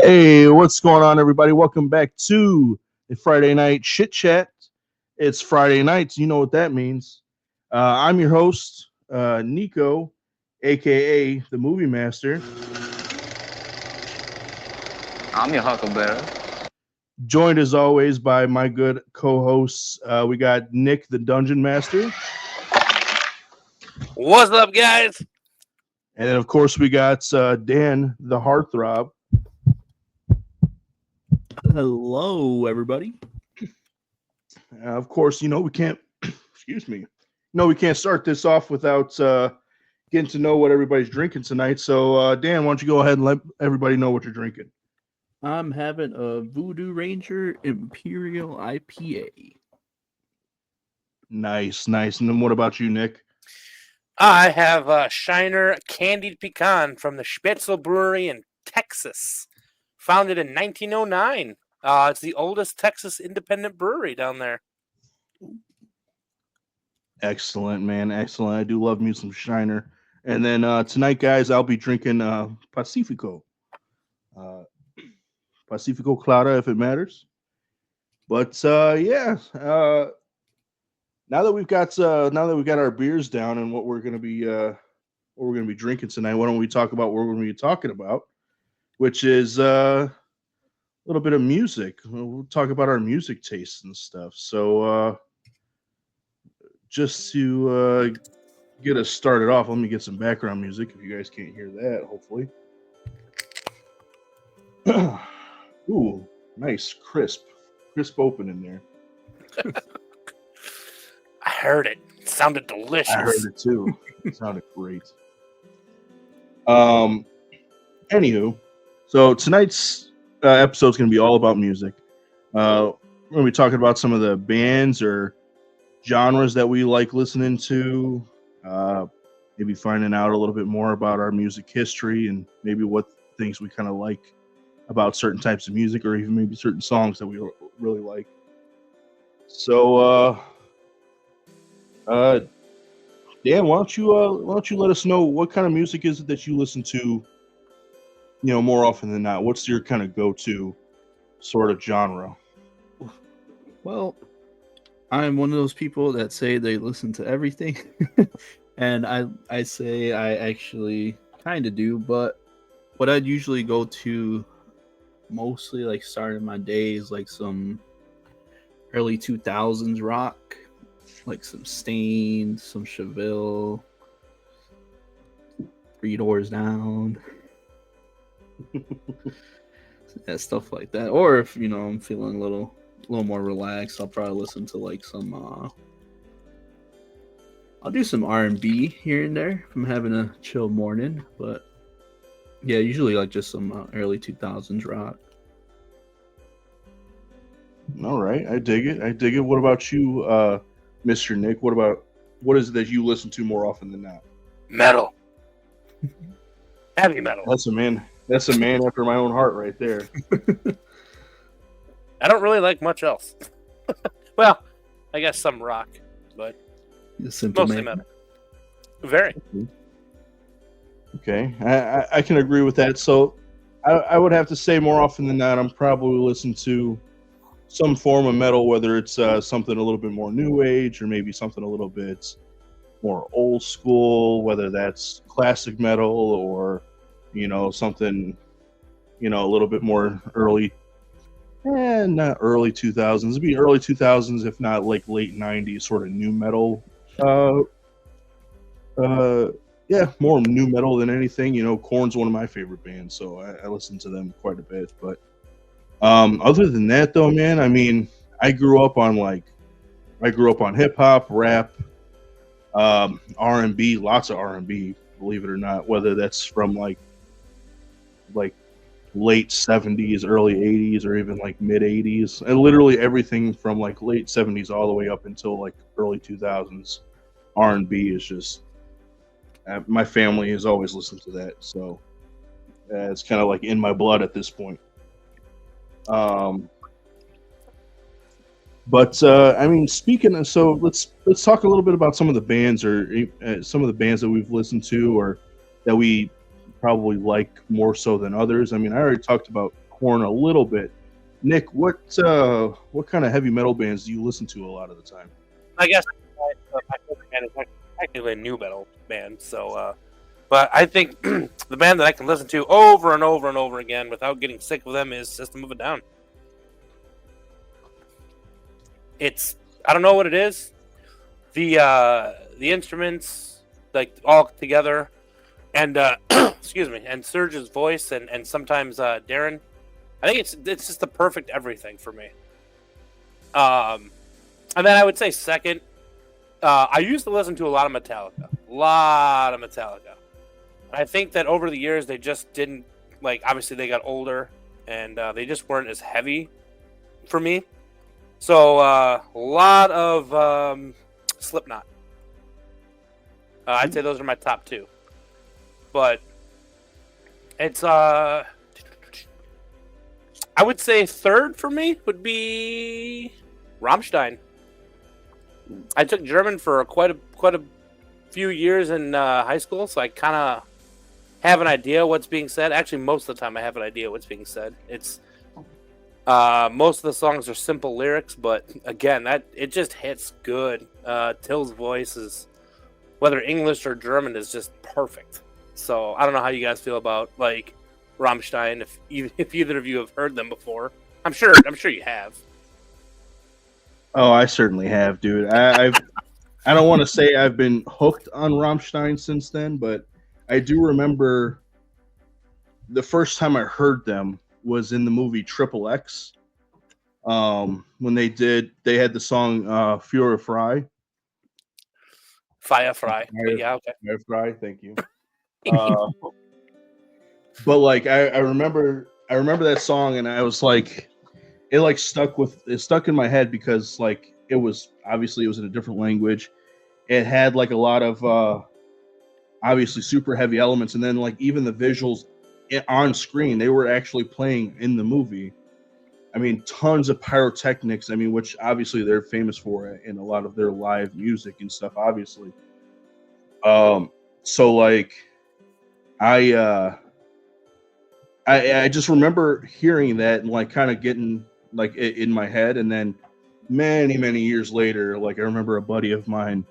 Hey, what's going on, everybody? Welcome back to the Friday Night Shit Chat. It's Friday nights. You know what that means. I'm your host, Nico, aka the Movie Master, I'm your Huckleberry. joined as always by my good co-hosts. We got Nick, the Dungeon Master, What's up, guys? and then of course we got Dan, the Heartthrob. Hello, everybody. Of course, we can't. Excuse me. No, we can't start this off without getting to know what everybody's drinking tonight. So, Dan, why don't you go ahead and let everybody know what you're drinking? I'm having a Voodoo Ranger Imperial IPA. Nice, nice. And then what about you, Nick? I have a Shiner Candied Pecan from the Spitzel Brewery in Texas, founded in 1909. It's the oldest Texas independent brewery down there. Excellent, man. Excellent. I do love me some Shiner. And then tonight, guys, I'll be drinking Pacifico. Pacifico Clara, if it matters. But yeah, now that we've got our beers down and what we're gonna be drinking tonight, why don't we talk about what we're gonna be talking about, which is a little bit of music. We'll talk about our music tastes and stuff. So just to get us started off, let me get some background music if you guys can't hear that, hopefully. Ooh, nice, crisp opening there. I heard it. It sounded delicious. I heard it too. It sounded great. Anywho, so tonight's episode is going to be all about music. We're going to be talking about some of the bands or genres that we like listening to. Maybe finding out a little bit more about our music history and maybe what things we kind of like about certain types of music, or even maybe certain songs that we really like. So, Dan, why don't you let us know what kind of music is it that you listen to, more often than not? What's your kind of go-to sort of genre? Well, I'm one of those people that say they listen to everything. And I say I actually kind of do, but what I'd usually go to mostly like starting my days like some early 2000s rock, like some Staind, some Chevelle, Three Doors Down, yeah, stuff like that. Or if I'm feeling a little more relaxed, I'll probably listen to like some I'll do some R&B here and there if I'm having a chill morning, but yeah, usually like just some early 2000s rock. All right, I dig it. What about you, Mr. Nick? What is it that you listen to more often than not? Metal. Heavy metal. That's a man after my own heart right there. I don't really like much else. Well, I guess some rock, but mostly metal. Very. Okay, I can agree with that. So I would have to say more often than not, I'm probably listening to some form of metal, whether it's something a little bit more new age or maybe something a little bit more old school, whether that's classic metal or something a little bit more early, not early 2000s. It'd be early 2000s, if not like late 90s, sort of new metal. Yeah, more new metal than anything. Korn's one of my favorite bands, so I listen to them quite a bit. But other than that, though, man, I mean, I grew up on hip hop, rap, R&B, lots of R&B, believe it or not. Whether that's from like late 70s, early 80s, or even like mid 80s, and literally everything from like late 70s all the way up until like early 2000s. R&B is just my family has always listened to that, so it's kind of like in my blood at this point. But I mean, speaking of, so let's talk a little bit about some of the bands or some of the bands that we've listened to or that we probably like more so than others. I mean, I already talked about horn a little bit. Nick, what kind of heavy metal bands do you listen to a lot of the time? I guess my favorite band is technically a new metal band. So, but I think the band that I can listen to over and over and over again without getting sick of them is System of a Down. I don't know what it is. The instruments, like, all together, and excuse me, and Serge's voice, and sometimes Darren. I think it's just the perfect everything for me. And then I would say second, I used to listen to a lot of Metallica. I think that over the years they just didn't, like, obviously they got older and they just weren't as heavy for me. So a lot of Slipknot. I'd say those are my top two. But it's I would say third for me would be Rammstein. I took German for quite a few years in high school, so I kind of have an idea what's being said. Actually, most of the time I have an idea what's being said. It's most of the songs are simple lyrics, but again, it just hits good. Till's voice is, whether English or German, is just perfect. So I don't know how you guys feel about, like, Rammstein. If either of you have heard them before, I'm sure you have. Oh, I certainly have, dude. I don't want to say I've been hooked on Rammstein since then, but I do remember the first time I heard them was in the movie Triple X. When they had the song Feuer Frei. Fire Fry. Yeah, okay. Fire Frei, thank you. But like I remember that song, and I was like, it like stuck in my head because like it was in a different language. It had like a lot of obviously super heavy elements, and then like even the visuals on screen, they were actually playing in the movie. I mean, tons of pyrotechnics. I mean, which obviously they're famous for in a lot of their live music and stuff, obviously. So like I just remember hearing that and like kind of getting like it in my head, and then many years later, like I remember a buddy of mine,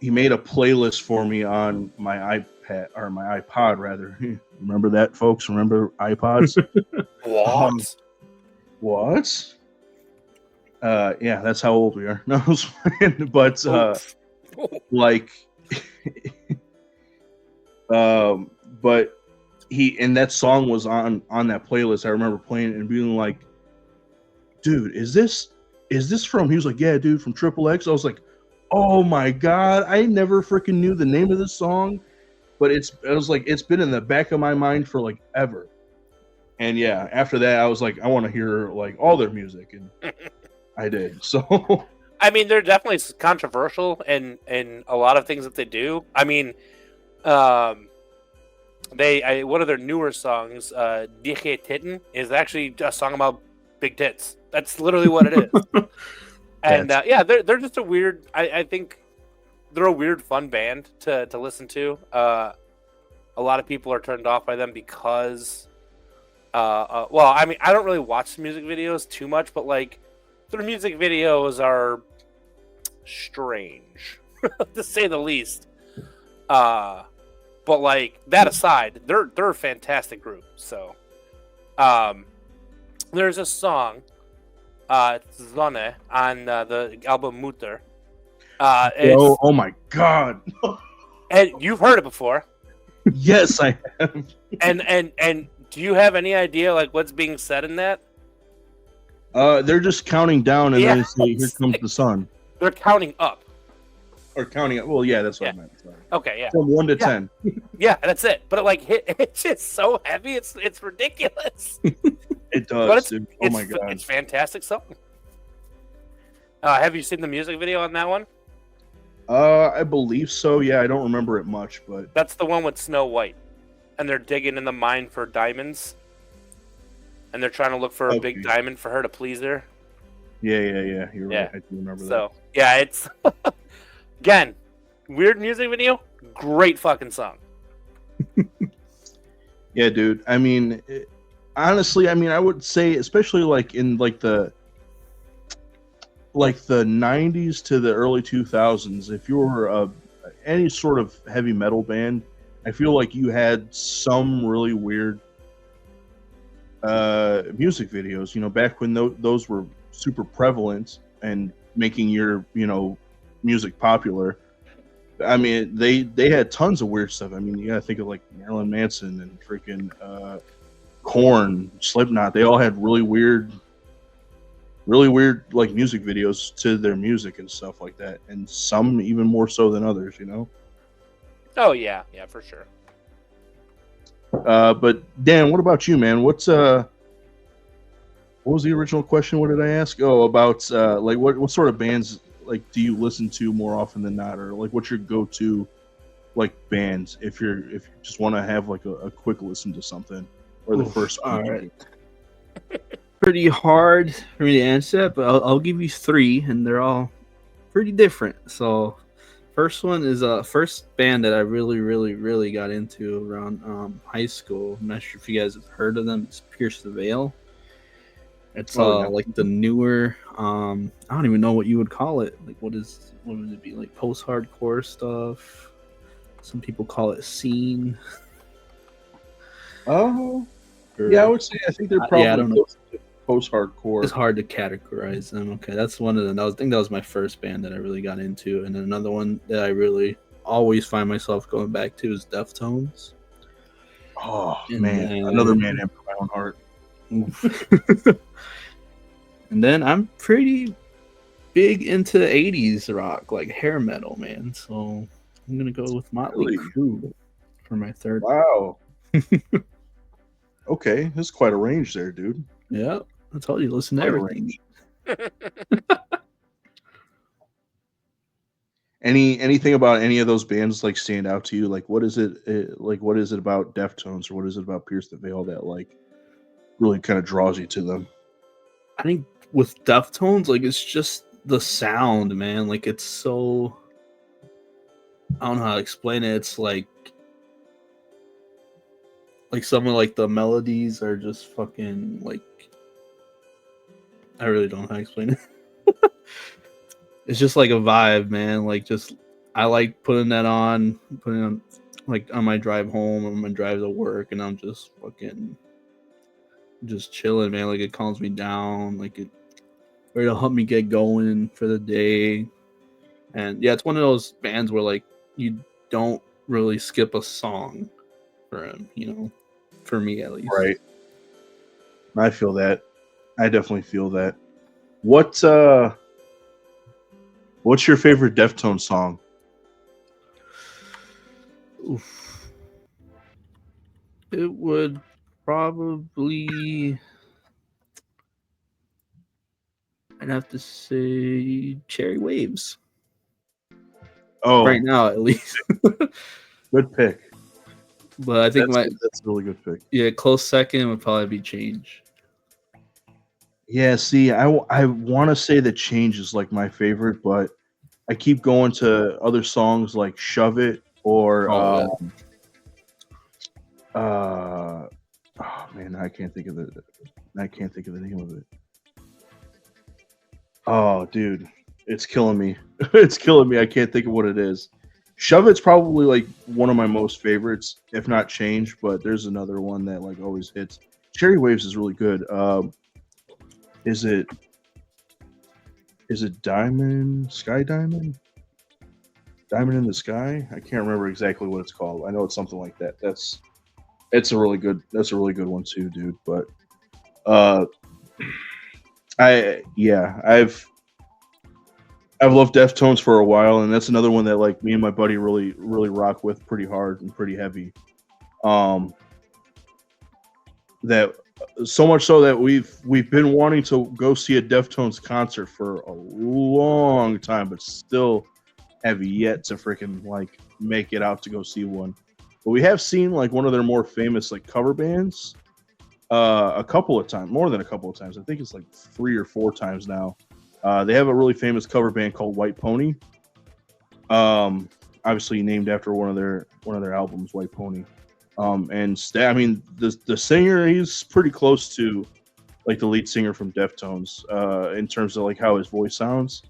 he made a playlist for me on my iPad, or my iPod rather. Remember that, folks? Remember iPods? What? Yeah, that's how old we are. No, but like, but and that song was on that playlist. I remember playing it and being like, dude, is this from? He was like, yeah, dude, from Triple X. I was like, oh my god, I never freaking knew the name of this song, but it's been in the back of my mind for like ever. And yeah, after that, I was like, I want to hear like all their music, and I did. So, I mean, they're definitely controversial in a lot of things that they do. I mean, one of their newer songs, Dicke Titten, is actually a song about big tits. That's literally what it is. And yeah, they're just a weird. I think they're a weird, fun band to listen to. A lot of people are turned off by them because, well, I mean, I don't really watch the music videos too much, but like their music videos are strange, to say the least. But like that aside, they're a fantastic group. So, there's a song. Sonne on the album Mutter. Oh my god! And you've heard it before. Yes, I have. And do you have any idea like what's being said in that? They're just counting down, and then they say, "Here comes the sun." They're counting up. Or counting up. Well, yeah, that's what I meant. Sorry. Okay, yeah. From 1 to 10. Yeah, that's it. But like, it's just so heavy. It's ridiculous. It does. But oh my god, it's fantastic song. Have you seen the music video on that one? I believe so. Yeah, I don't remember it much, but That's the one with Snow White, and they're digging in the mine for diamonds, and they're trying to look for a big diamond for her to please her. Yeah. You're right. I do remember that. So yeah, it's again weird music video, great fucking song. Yeah, dude. I mean, honestly, I mean, I would say, especially like in like the 90s to the early 2000s, if you were any sort of heavy metal band, I feel like you had some really weird music videos, back when those were super prevalent and making your, music popular. I mean, they had tons of weird stuff. I mean, you gotta think of like Marilyn Manson and freaking Korn, Slipknot. They all had really weird like music videos to their music and stuff like that, and some even more so than others. Oh yeah, for sure. But Dan, what about you, man? What was the original question? What did I ask? Oh, about like what sort of bands like do you listen to more often than not, or like what's your go-to like bands if you just want to have like a quick listen to something, or the first one? All right. Pretty hard for me to answer that, but I'll give you three, and they're all pretty different. So, first one is first band that I really, really, really got into around high school. I'm not sure if you guys have heard of them. It's Pierce the Veil. It's like the newer. I don't even know what you would call it. Like, what would it be? Like post-hardcore stuff. Some people call it scene. Oh, yeah, I would say I think they're probably I don't know. Post-hardcore. It's hard to categorize them. Okay, that's one of them. I think that was my first band that I really got into, and then another one that I really always find myself going back to is Deftones. Oh man, another man after my own heart. And then I'm pretty big into 80s rock, like hair metal, man. So I'm gonna go with Motley Crue for my third. Wow. Okay, that's quite a range there, dude. Yeah, I told you, listen to everything. Anything about any of those bands like stand out to you? Like, what is it? What is it about Deftones, or what is it about Pierce the Veil that like really kind of draws you to them? I think with Deftones, like it's just the sound, man. Like it's so, I don't know how to explain it. It's like some of like the melodies are just fucking like, I really don't know how to explain it. It's just like a vibe, man. Like just I like putting that on, like on my drive home, on my drive to work, and I'm just fucking just chilling, man. Like it calms me down, like it'll help me get going for the day. And yeah, it's one of those bands where like you don't really skip a song for him, for me at least. Right. I feel that. I definitely feel that. What's your favorite Deftones song? Oof. It would probably, I'd have to say Cherry Waves. Oh, right now at least. Good pick. But I think that's a really good pick. Yeah, close second would probably be Change. Yeah, see, I want to say that Change is like my favorite, but I keep going to other songs like Shove It or oh man, I can't think of the name of it. Oh, dude, it's killing me. It's killing me. I can't think of what it is. Shove It's probably like one of my most favorites, if not Change, but there's another one that like always hits. Cherry Waves is really good. Is it Diamond in the Sky? I can't remember exactly what it's called. I know it's something like that. That's a really good one too, dude. But I've loved Deftones for a while, and that's another one that like me and my buddy really rock with pretty hard and pretty heavy. That so much so that we've been wanting to go see a Deftones concert for a long time, but still have yet to freaking like make it out to go see one. But we have seen like one of their more famous like cover bands a couple of times, more than a couple of times. I think it's like 3 or 4 times now. They have a really famous cover band called White Pony. Obviously named after one of their albums, White Pony. I mean, the singer, he's pretty close to like the lead singer from Deftones in terms of like how his voice sounds.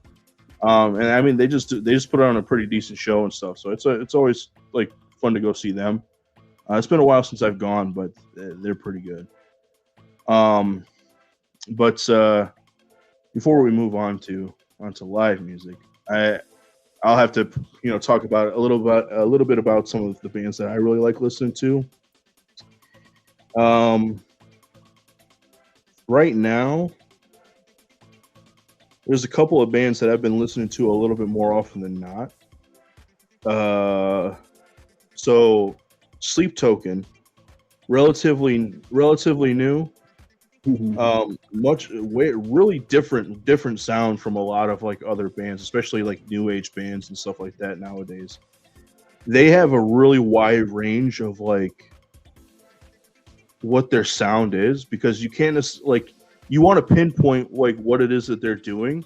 And I mean, they just put on a pretty decent show and stuff. So it's always like fun to go see them. It's been a while since I've gone, but they're pretty good. But before we move on to live music, I'll have to talk about a little bit about some of the bands that I really like listening to. Right now, there's a couple of bands that I've been listening to a little bit more often than not. So Sleep Token, relatively new. Really different sound from a lot of like other bands, especially like new age bands and stuff like that nowadays. They have a really wide range of like what their sound is, because you can't just like, you want to pinpoint like what it is that they're doing.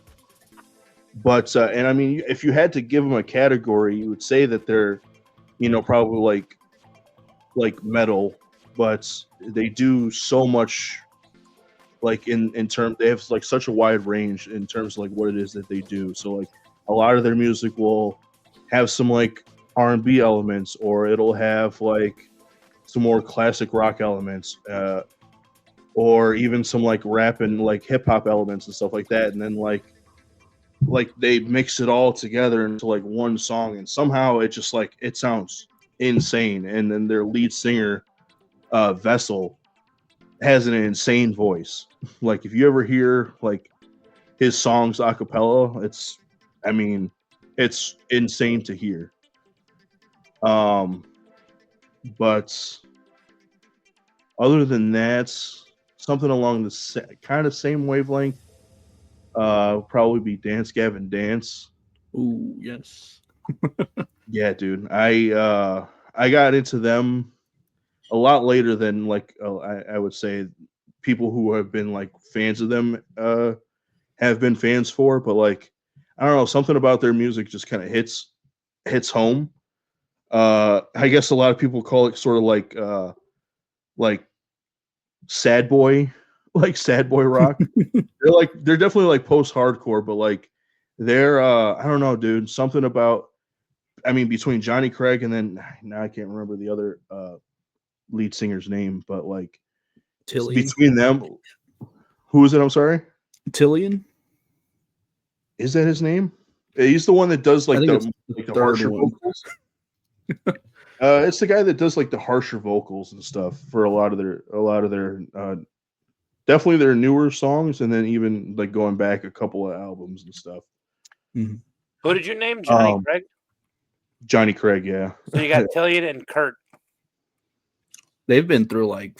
But and I mean, if you had to give them a category, you would say that they're probably like metal, but they do so much. Like in terms, they have like such a wide range in terms of like what it is that they do. So like a lot of their music will have some like R&B elements, or it'll have like some more classic rock elements, or even some like rap and like hip hop elements and stuff like that. And then like they mix it all together into like one song, and somehow it just like it sounds insane. And then their lead singer, Vessel, has an insane voice. Like if you ever hear like his songs a cappella, it's insane to hear. But other than that, something along the kind of same wavelength probably be Dance Gavin Dance. Ooh, yes. Yeah, dude. I got into them a lot later than like I would say people who have been like fans of them have been fans for, but like I don't know, something about their music just kind of hits home. I guess a lot of people call it sort of like sad boy rock. they're definitely like post-hardcore, but like they're I don't know, dude, something about, I mean, between Johnny Craig and then now I can't remember the other lead singer's name, but like Tillian. Between them, who is it? I'm sorry, Tillian. Is that his name? He's the one that does like the harsher vocals. It's the guy that does like the harsher vocals and stuff for a lot of their definitely their newer songs, and then even like going back a couple of albums and stuff. Mm-hmm. Who did you name? Johnny Craig? Johnny Craig, yeah. So you got Tillian and Kurt. They've been through like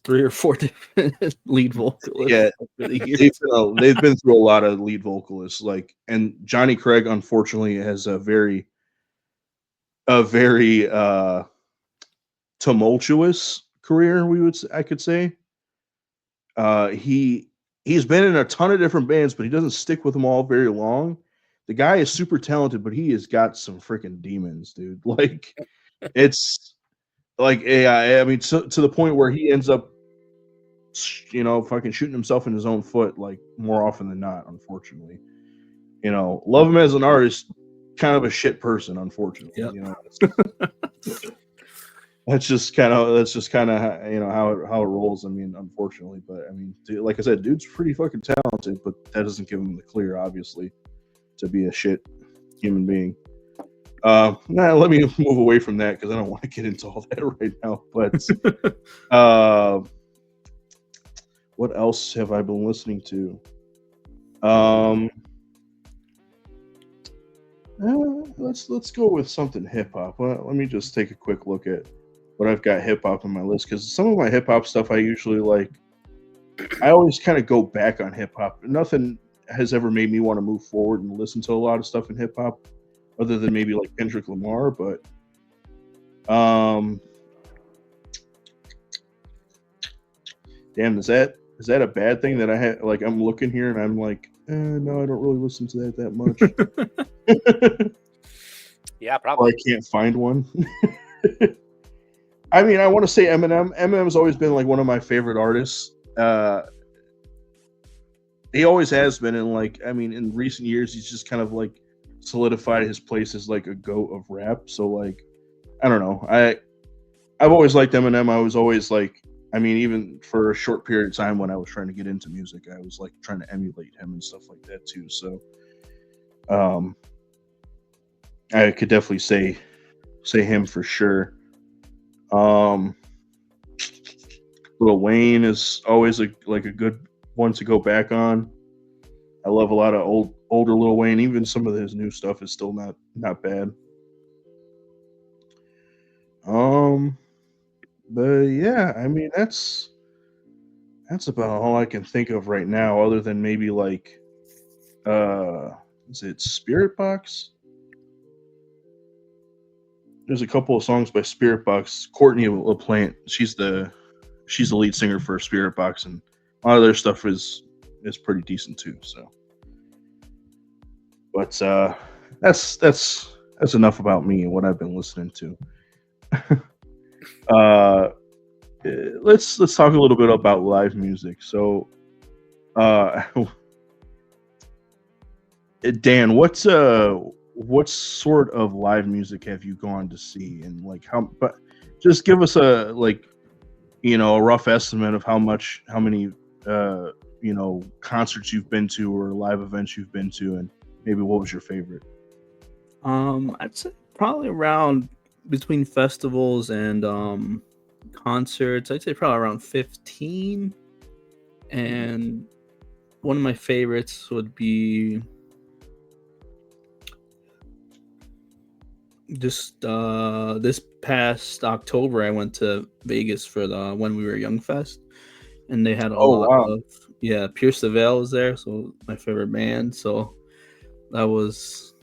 3 or 4 different lead vocalists. Yeah, they've been through a lot of lead vocalists. Like, and Johnny Craig, unfortunately, has a very tumultuous career. I could say. He's been in a ton of different bands, but he doesn't stick with them all very long. The guy is super talented, but he has got some freaking demons, dude. Like, it's like, I mean, to the point where he ends up, fucking shooting himself in his own foot, like more often than not, unfortunately. Love him as an artist, kind of a shit person, unfortunately. Yep. That's just kind of how it rolls. I mean, unfortunately, but I mean, dude, like I said, dude's pretty fucking talented, but that doesn't give him the clear, obviously, to be a shit human being. Let me move away from that because I don't want to get into all that right now. But what else have I been listening to? Let's go with something hip hop. Let me just take a quick look at what I've got hip hop on my list, because some of my hip hop stuff I usually like. I always kind of go back on hip hop. Nothing has ever made me want to move forward and listen to a lot of stuff in hip hop, other than maybe like Kendrick Lamar. But damn, is that a bad thing that I had? Like, I'm looking here and I'm like, no, I don't really listen to that much. Yeah, probably. I can't find one. I mean, I want to say Eminem. Eminem's always been like one of my favorite artists. He always has been, and like, I mean, in recent years, he's just kind of like solidified his place as like a goat of rap. So like, I don't know. I've always liked Eminem. I was always like, I mean, even for a short period of time when I was trying to get into music, I was like trying to emulate him and stuff like that too. So, I could definitely say him for sure. Lil Wayne is always a good one to go back on. I love a lot of older Lil Wayne. Even some of his new stuff is still not bad. But yeah, I mean that's about all I can think of right now, other than maybe like is it Spirit Box? There's a couple of songs by Spirit Box. Courtney LaPlante, she's the lead singer for Spirit Box, and a lot of their stuff is pretty decent too. So, but that's enough about me and what I've been listening to. Let's talk a little bit about live music. So, Dan, what sort of live music have you gone to see, and like how? But just give us a a rough estimate of how many concerts you've been to or live events you've been to, and maybe what was your favorite? I'd say probably around between festivals and concerts. I'd say probably around 15. And one of my favorites would be just this past October. I went to Vegas for the When We Were Young Fest, and they had a lot of Pierce the Veil was there, so my favorite band. So it was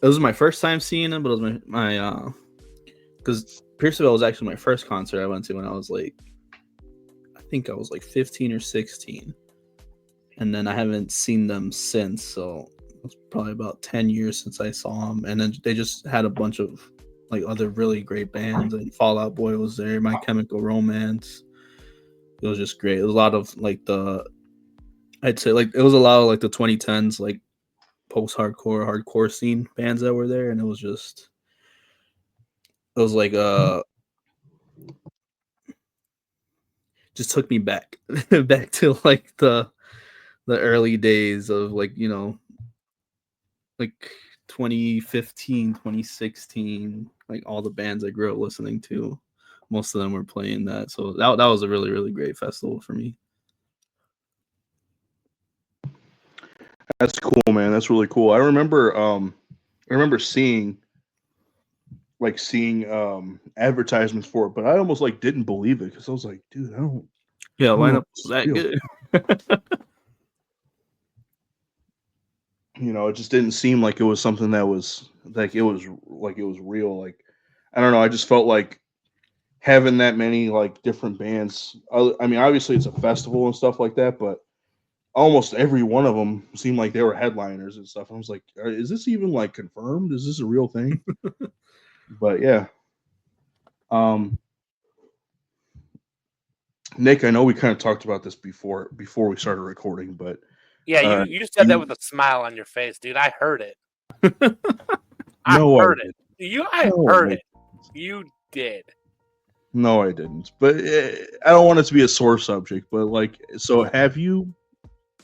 my first time seeing them, but it was my because Pierce the Veil was actually my first concert I went to when I was like, I think I was like 15 or 16, and then I haven't seen them since. So it was probably about 10 years since I saw them, and then they just had a bunch of like other really great bands, and Fall Out Boy was there, My Chemical Romance. It was just great. It was a lot of like I'd say like it was a lot of like the 2010s like post-hardcore, hardcore scene bands that were there, and it was like just took me back to like the early days of like like 2015, 2016, like all the bands I grew up listening to, most of them were playing that. So that was a really, really great festival for me. That's cool, man. That's really cool. I remember seeing advertisements for it, but I almost like didn't believe it because I was like, dude, I don't. Yeah, lineup was that good. It just didn't seem like it was something that was like it was real. Like, I don't know. I just felt like having that many like different bands. I mean, obviously it's a festival and stuff like that, but almost every one of them seemed like they were headliners and stuff. I was like, is this even like confirmed? Is this a real thing? But yeah. Nick, I know we kind of talked about this before we started recording, but yeah, you said that with a smile on your face, dude. I heard it. I heard it. You did. No, I didn't. But I don't want it to be a sore subject. But like, so have you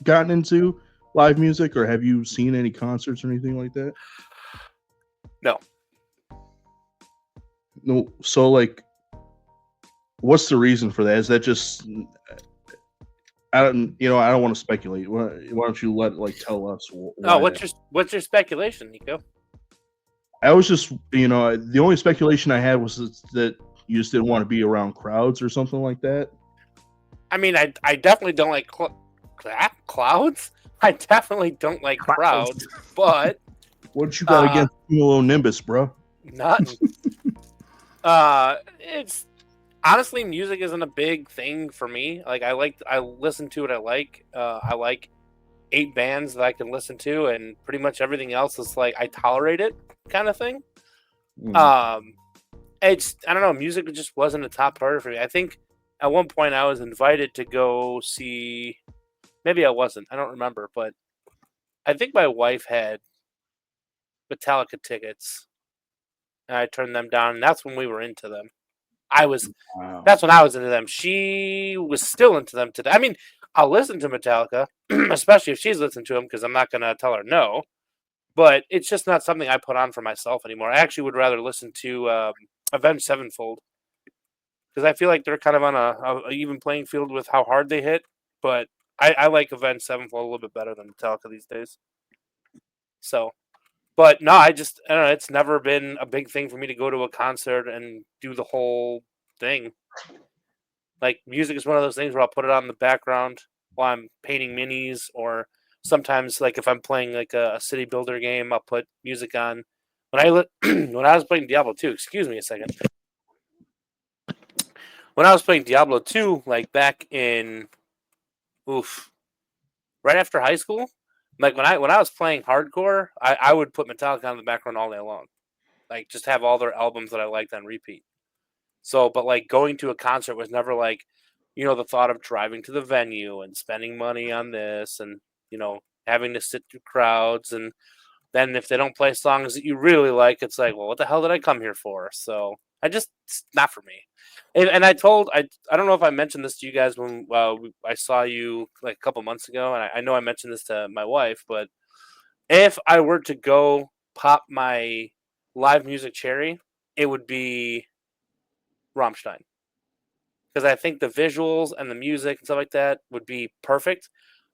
gotten into live music, or have you seen any concerts or anything like that? No. So like, what's the reason for that? Is that just I don't want to speculate. Why don't you tell us? What's your speculation, Nico? I was just the only speculation I had was that you just didn't want to be around crowds or something like that. I mean, I definitely don't like clouds. I definitely don't like crowds. But what you got against Nimbus, bro? Nothing. It's honestly, music isn't a big thing for me. Like I listen to what I like. I like 8 bands that I can listen to, and pretty much everything else is like I tolerate it kind of thing. And I don't know, music just wasn't a top priority for me. I think at one point I was invited to go see, maybe I wasn't, I don't remember, but I think my wife had Metallica tickets and I turned them down, and that's when we were into them. Wow. That's when I was into them. She was still into them today. I mean, I'll listen to Metallica, especially if she's listening to them, because I'm not going to tell her no. But it's just not something I put on for myself anymore. I actually would rather listen to Avenged Sevenfold, because I feel like they're kind of on a even playing field with how hard they hit. But I like Avenged Sevenfold a little bit better than Metallica these days. So, but no, I don't know. It's never been a big thing for me to go to a concert and do the whole thing. Like, music is one of those things where I'll put it on in the background while I'm painting minis, or sometimes, like, if I'm playing like a city builder game, I'll put music on. When I was playing Diablo 2, excuse me a second. When I was playing Diablo 2, like back in, right after high school, like when I was playing hardcore, I would put Metallica on the background all day long, like just have all their albums that I liked on repeat. So, but like going to a concert was never like, the thought of driving to the venue and spending money on this, and having to sit through crowds, and then if they don't play songs that you really like, it's like, well, what the hell did I come here for? So it's not for me. And I don't know if I mentioned this to you guys when I saw you like a couple months ago, and I know I mentioned this to my wife, but if I were to go pop my live music cherry, it would be Rammstein, because I think the visuals and the music and stuff like that would be perfect.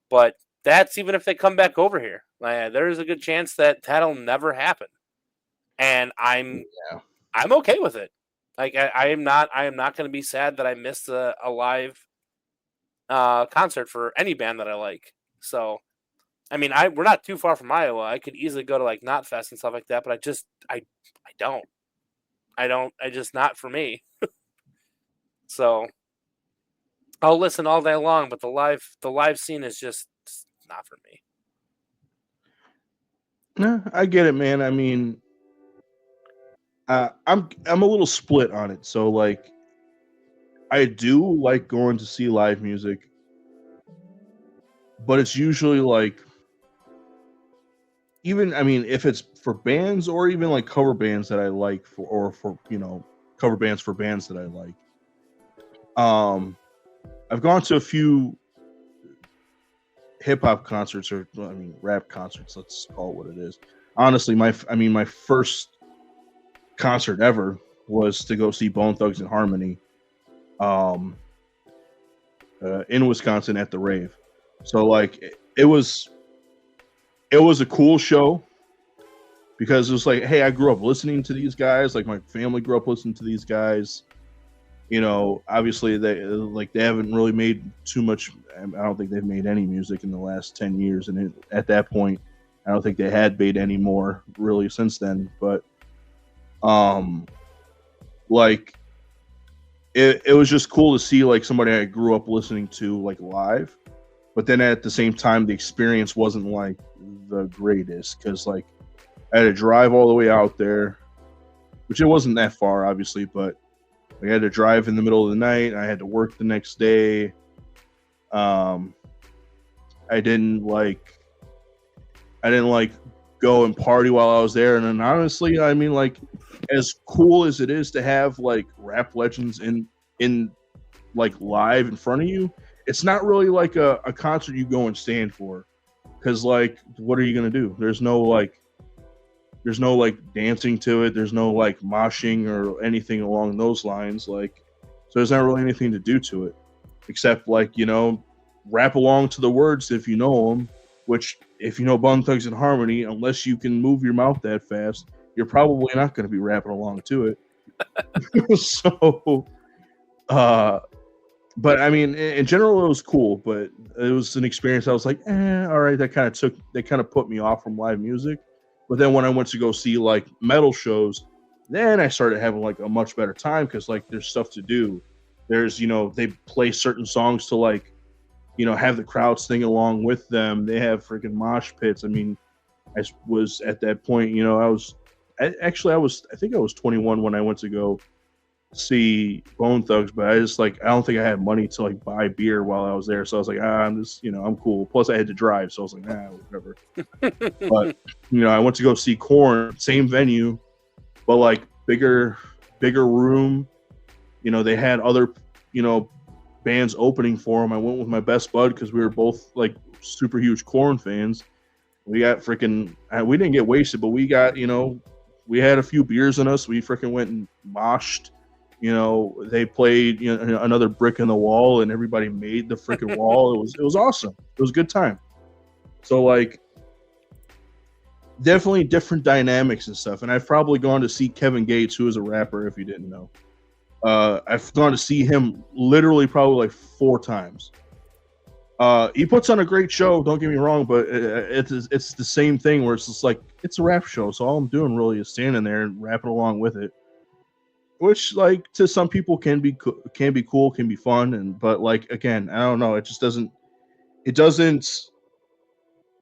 But that's even if they come back over here. There's a good chance that that'll never happen, and I'm okay with it. Like, I am not going to be sad that I missed a live concert for any band that I like. So, I mean, we're not too far from Iowa. I could easily go to like Knotfest and stuff like that, but I just not for me. So I'll listen all day long, but the live scene is just not for me. No, I get it, man. I mean, I'm a little split on it. So like, I do like going to see live music, but it's usually like, even, I mean, if it's for bands or even like cover bands that I like for cover bands for bands that I like. I've gone to a few hip hop concerts, or rap concerts. Let's call it what it is. Honestly, my first concert ever was to go see Bone Thugs and Harmony, in Wisconsin at the Rave. So like, it was a cool show, because it was like, hey, I grew up listening to these guys. Like, my family grew up listening to these guys. Obviously they haven't really made too much. I don't think they've made any music in the last 10 years. And at that point, I don't think they had made any more really since then. But, like, it was just cool to see like somebody I grew up listening to like live. But then at the same time, the experience wasn't like the greatest, because like I had to drive all the way out there, which it wasn't that far, obviously, but I had to drive in the middle of the night. I had to work the next day. I didn't go and party while I was there. And then honestly, I mean, like, as cool as it is to have like rap legends in like live in front of you, it's not really like a concert you go and stand for, because like, what are you gonna do? There's no dancing to it. There's no like moshing or anything along those lines. Like, so there's not really anything to do to it, except like, rap along to the words if you know them, which if you know Bone Thugs and Harmony, unless you can move your mouth that fast, you're probably not going to be rapping along to it. So, but I mean, in general, it was cool, but it was an experience. I was like, all right, that kind of put me off from live music. But then when I went to go see like metal shows, then I started having like a much better time, because like there's stuff to do. There's, they play certain songs to like, have the crowd sing along with them. They have freaking mosh pits. I mean, I was at that point, I think I was 21 when I went to go see Bone Thugs, but I don't think I had money to like buy beer while I was there. So I was like, I'm just, I'm cool. Plus I had to drive, so I was like, whatever. But I went to go see Korn, same venue, but like bigger room. They had other, bands opening for them. I went with my best bud because we were both like super huge Korn fans. We got freaking, we didn't get wasted, but we got, we had a few beers in us. We freaking went and moshed. They played another brick in the wall, and everybody made the freaking wall. It was awesome. It was a good time. So like, definitely different dynamics and stuff. And I've probably gone to see Kevin Gates, who is a rapper, if you didn't know. I've gone to see him literally probably like 4 times. He puts on a great show, don't get me wrong, but it's the same thing where it's just like, it's a rap show, so all I'm doing really is standing there and rapping along with it, which like to some people can be cool, can be fun, but like, again, I don't know, it doesn't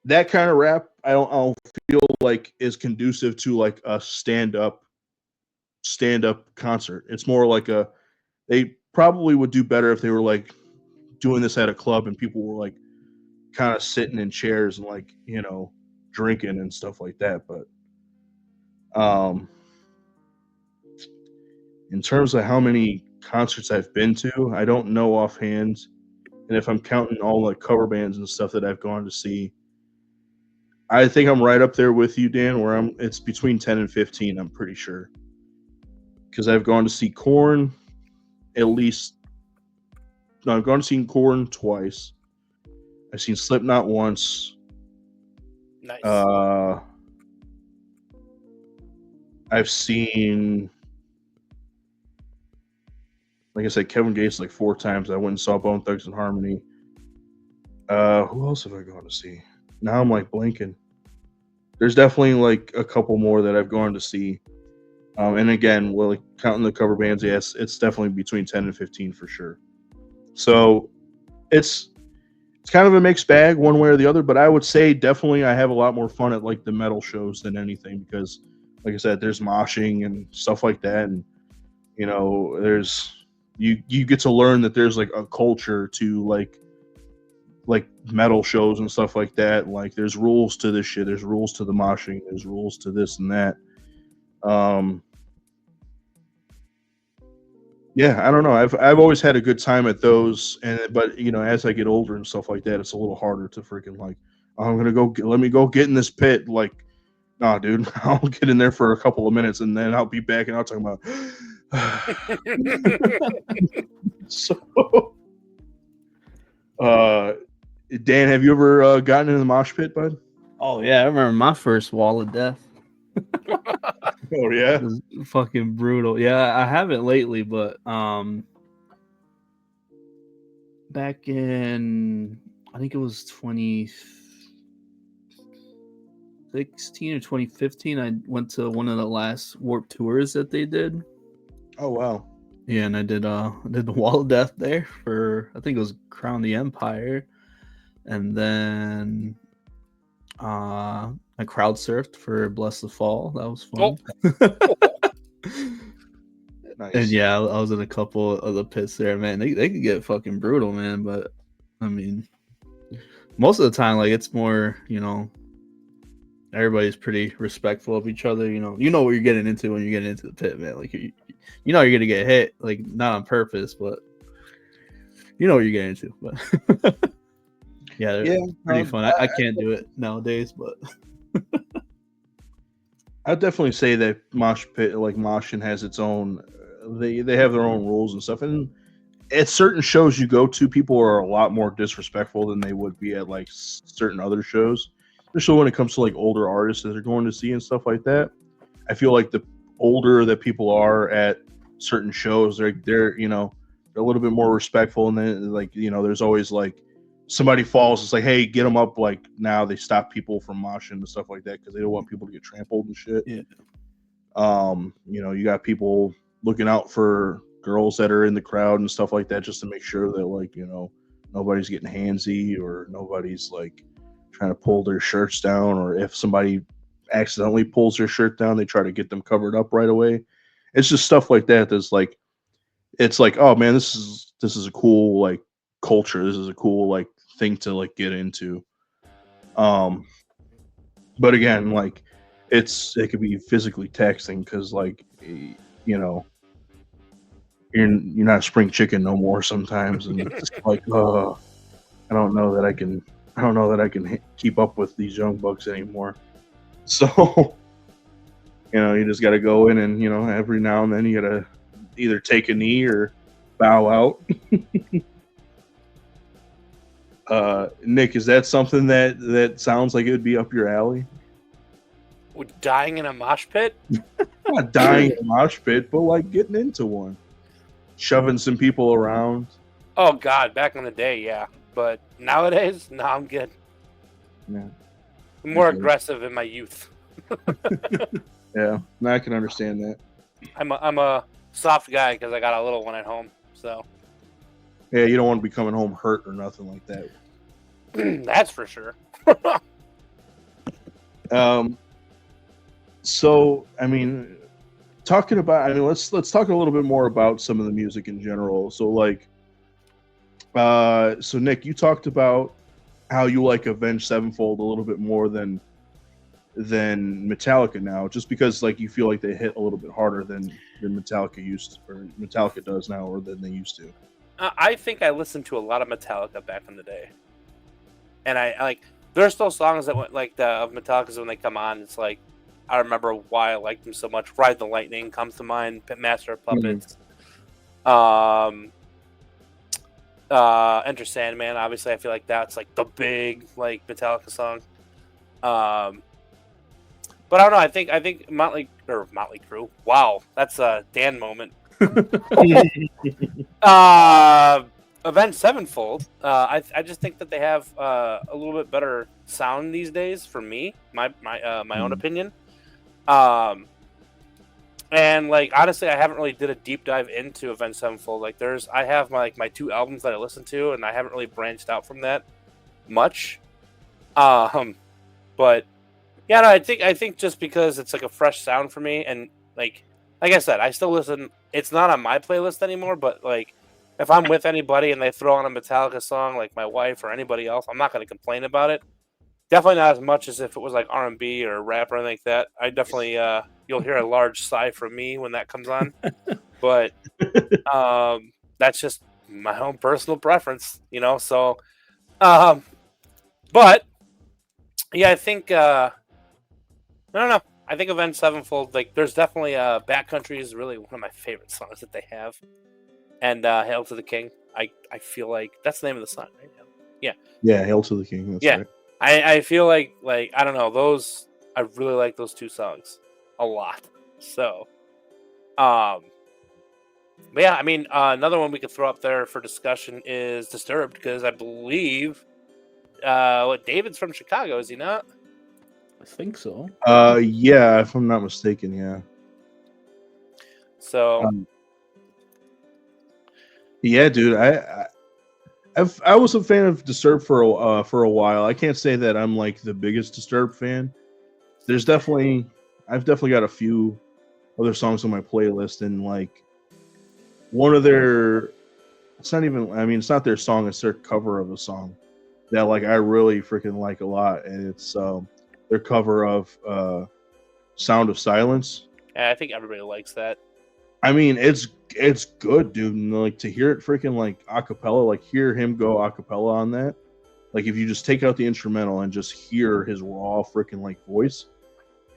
that kind of rap I don't feel like is conducive to like a stand-up concert. It's more like they probably would do better if they were like doing this at a club and people were like kind of sitting in chairs and like, drinking and stuff like that. But in terms of how many concerts I've been to, I don't know offhand. And if I'm counting all the cover bands and stuff that I've gone to see, I think I'm right up there with you, Dan, where it's between 10 and 15, I'm pretty sure. Because I've gone to see Korn I've gone to see Korn twice. I've seen Slipknot once. Nice. I've seen, like I said, Kevin Gates like 4 times. I went and saw Bone Thugs and Harmony. Who else have I gone to see? Now I'm like blanking. There's definitely like a couple more that I've gone to see. And again, well, like counting the cover bands, yes, it's definitely between 10 and 15 for sure. So it's kind of a mixed bag one way or the other, but I would say definitely I have a lot more fun at like the metal shows than anything because, like I said, there's moshing and stuff like that, and there's you get to learn that there's like a culture to like metal shows and stuff like that. Like there's rules to this shit. There's rules to the moshing. There's rules to this and that. Yeah, I don't know. I've always had a good time at those, but as I get older and stuff like that, it's a little harder to freaking like, I'm gonna let me go get in this pit. Like, nah, dude, I'll get in there for a couple of minutes and then I'll be back and I'll talk about. So, Dan, have you ever gotten in the mosh pit, bud? Oh yeah, I remember my first Wall of Death. Oh yeah, it was fucking brutal. Yeah, I haven't lately, but back in I think it was 2016 or 2015, I went to one of the last Warped Tours that they did. Oh wow. Yeah, and I did the Wall of Death there for, I think it was Crown the Empire, and then I crowd surfed for Bless the Fall. That was fun. Nice. And yeah, I was in a couple of the pits there, man. They could get fucking brutal, man. But I mean, most of the time, like it's more, everybody's pretty respectful of each other. You know what you're getting into when you're getting into the pit, man. Like you're gonna get hit, like not on purpose, but you know what you're getting into. But yeah, pretty fun. I can't do it nowadays, but I'd definitely say that mosh pit, like moshing, has its own. They have their own rules and stuff, and at certain shows you go to, people are a lot more disrespectful than they would be at like certain other shows, especially when it comes to like older artists that they're going to see and stuff like that. I feel like the older that people are at certain shows, they're a little bit more respectful, and then like there's always like somebody falls, it's like, hey, get them up. Like now they stop people from moshing and stuff like that because they don't want people to get trampled and shit. Yeah. You got people looking out for girls that are in the crowd and stuff like that just to make sure that like nobody's getting handsy or nobody's like trying to pull their shirts down, or if somebody accidentally pulls their shirt down, they try to get them covered up right away. It's just stuff like that that's like it's like, oh man, this is a cool like culture. This is a cool like thing to like get into. Um, but again, like it could be physically taxing because like you know you're not spring chicken no more sometimes, and it's like, I don't know that I can keep up with these young bucks anymore. So you just got to go in and every now and then you got to either take a knee or bow out. Nick, is that something that sounds like it would be up your alley? With dying in a mosh pit? Not dying in a mosh pit, but like getting into one, shoving some people around. Oh God, back in the day, yeah. But nowadays, no, I'm good. Yeah. I'm more Okay. aggressive in my youth. Yeah, no, I can understand that. I'm a soft guy because I got a little one at home. So Yeah, you don't want to be coming home hurt or nothing like that. that's for sure. So I mean, let's talk a little bit more about some of the music in general. So like, so Nick, you talked about how you like Avenged Sevenfold a little bit more than Metallica now, just because like you feel like they hit a little bit harder than Metallica does now, or than they used to. I think I listened to a lot of Metallica back in the day, and I like. There's still songs that went like of Metallica's when they come on. It's like I remember why I liked them so much. Ride the Lightning comes to mind. Master of Puppets. Enter Sandman. Obviously, I feel like that's like the big like Metallica song. But I don't know. I think Motley Crue. Wow, that's a Dan moment. Avenged Sevenfold. I just think that they have a little bit better sound these days. For me, my own opinion. And like honestly, I haven't really did a deep dive into Avenged Sevenfold. Like I have my 2 albums that I listen to, and I haven't really branched out from that much. But yeah, no, I think just because it's like a fresh sound for me, and like I said, I still listen. It's not on my playlist anymore, but like if I'm with anybody and they throw on a Metallica song, like my wife or anybody else, I'm not going to complain about it. Definitely not as much as if it was like R&B or rap or anything like that. I definitely you'll hear a large sigh from me when that comes on, but that's just my own personal preference, So, but yeah, I think I don't know. I think Avenged Sevenfold, like, there's definitely Backcountry is really one of my favorite songs that they have, and Hail to the King. I feel like that's the name of the song, right? Yeah, Hail to the King. That's Yeah. right. I feel like I don't know, those I really like those 2 songs a lot. So, but yeah, I mean, another one we could throw up there for discussion is Disturbed, because I believe David's from Chicago, is he not? I think so. Yeah, if I'm not mistaken, yeah. So Yeah, dude, I was a fan of Disturbed for a while. I can't say that I'm like the biggest Disturbed fan. I've definitely got a few other songs on my playlist, and like one of their, it's not their song, it's their cover of a song that like I really freaking like a lot, and it's their cover of Sound of Silence. yeah, I think everybody likes that. I mean, it's good, dude. And like to hear it freaking like acapella, like hear him go acapella on that. Like if you just take out the instrumental and just hear his raw freaking like voice,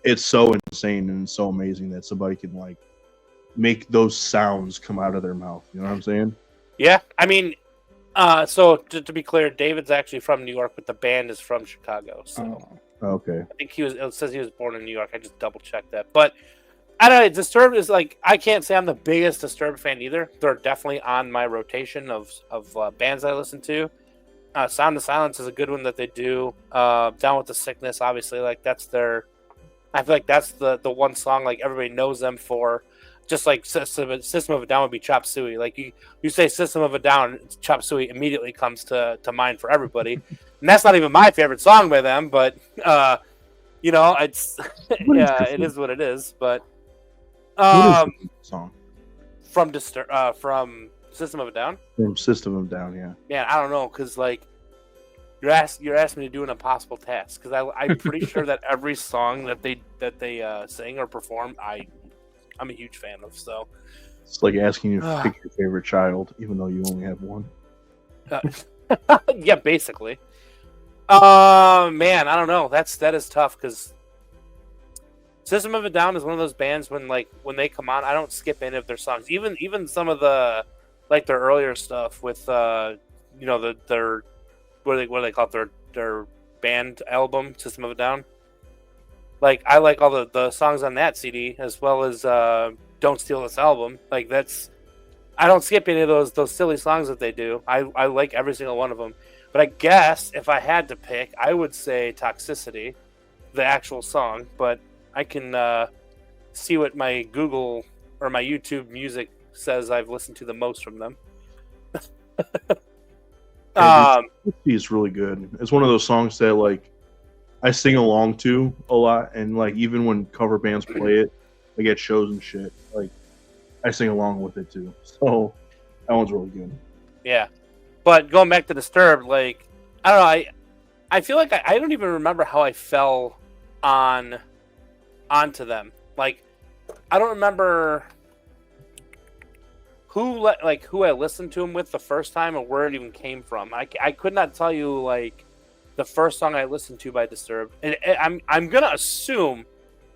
it's so insane and so amazing that somebody can like make those sounds come out of their mouth. You know what I'm saying? Yeah, I mean, so to be clear, David's actually from New York, but the band is from Chicago. So Okay. I think it says he was born in New York. I just double checked that, but I don't know. Disturbed is like, I can't say I'm the biggest Disturbed fan either. They're definitely on my rotation of bands I listen to. Sound of Silence is a good one that they do. Down with the Sickness, obviously, like that's their. I feel like that's the one song like everybody knows them for. Just like System of a Down would be Chop Suey. Like you say System of a Down, Chop Suey immediately comes to mind for everybody. And that's not even my favorite song by them, but it's yeah, it is what it is. But What is the song? from System of a Down. From System of a Down, yeah. Man, I don't know, because like you're asking me to do an impossible task, because I'm pretty sure that every song that they sing or perform, I'm a huge fan of. So It's like asking you to pick your favorite child, even though you only have one. yeah, basically. Man, I don't know. That is tough, because System of a Down is one of those bands when they come on, I don't skip any of their songs. Even some of the like their earlier stuff with their what do they call it, their band album, System of a Down. Like I like all the songs on that CD, as well as Don't Steal This Album. Like I don't skip any of those silly songs that they do. I like every single one of them. But I guess if I had to pick, I would say Toxicity, the actual song. But I can see what my Google or my YouTube music says I've listened to the most from them. He's really good. It's one of those songs that like I sing along to a lot, and like even when cover bands play it, like at shows and shit, like I sing along with it too. So that one's really good. Yeah, but going back to Disturbed, like I don't know, I feel like I don't even remember how I fell onto them. Like I don't remember who I listened to them with the first time or where it even came from. I could not tell you like the first song I listened to by Disturbed. And I'm gonna assume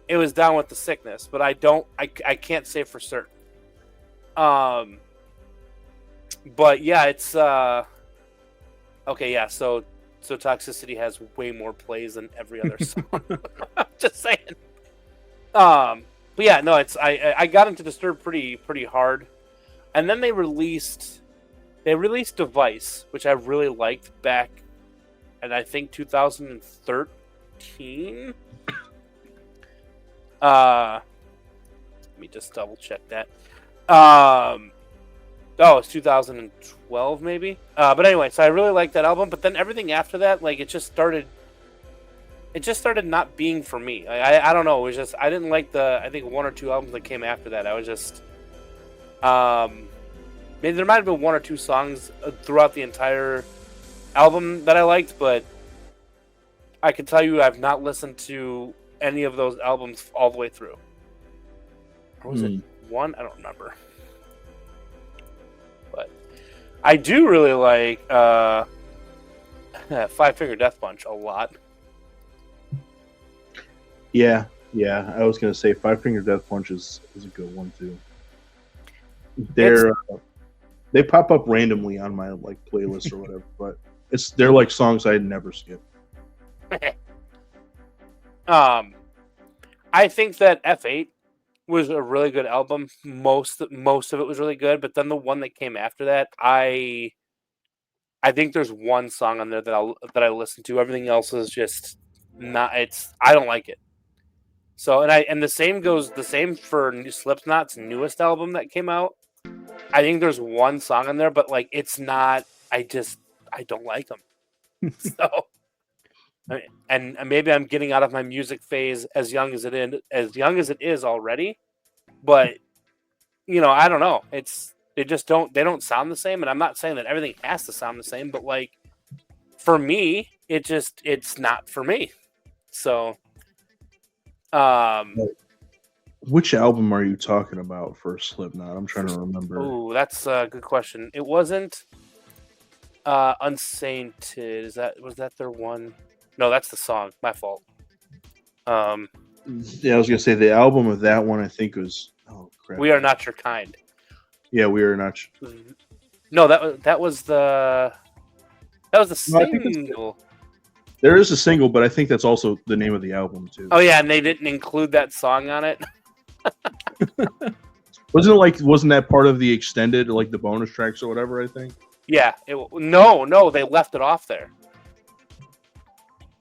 it was Down with the Sickness, but I can't say for certain. But yeah, it's okay. Yeah, so Toxicity has way more plays than every other song. Just saying. But yeah, no, it's I got into Disturbed pretty hard, and then they released Device, which I really liked back, and I think 2013. Let me just double check that. It's 2012 maybe. But anyway, so I really liked that album. But then everything after that, like it just started not being for me. I don't know. It was just I didn't like I think one or two albums that came after that. I was just maybe there might have been one or two songs throughout the entire album that I liked, but I can tell you I've not listened to any of those albums all the way through. Or was it one? I don't remember. But I do really like Five Finger Death Punch a lot. Yeah. I was gonna say Five Finger Death Punch is a good one too. They pop up randomly on my like playlist or whatever, but they're like songs I'd never skip. I think that F8 was a really good album. Most of it was really good, but then the one that came after that, I think there's one song on there that I listen to. Everything else is just not. I don't like it. So and the same for Slipknot's newest album that came out. I think there's one song on there, but like it's not. I don't like them. So. And maybe I'm getting out of my music phase as young as it is already, but I don't know. They don't sound the same, and I'm not saying that everything has to sound the same, but like for me, it's not for me. So, which album are you talking about for Slipknot? I'm trying to remember. Oh, that's a good question. It wasn't Unsainted. Was that their one? No, that's the song. My fault. Yeah, I was gonna say the album of that one. I think was We Are Not Your Kind. Yeah, We Are Not. No, that was the single. There is a single, but I think that's also the name of the album too. Oh yeah, and they didn't include that song on it. Wasn't that part of the extended, like the bonus tracks or whatever? I think. Yeah. No, they left it off there.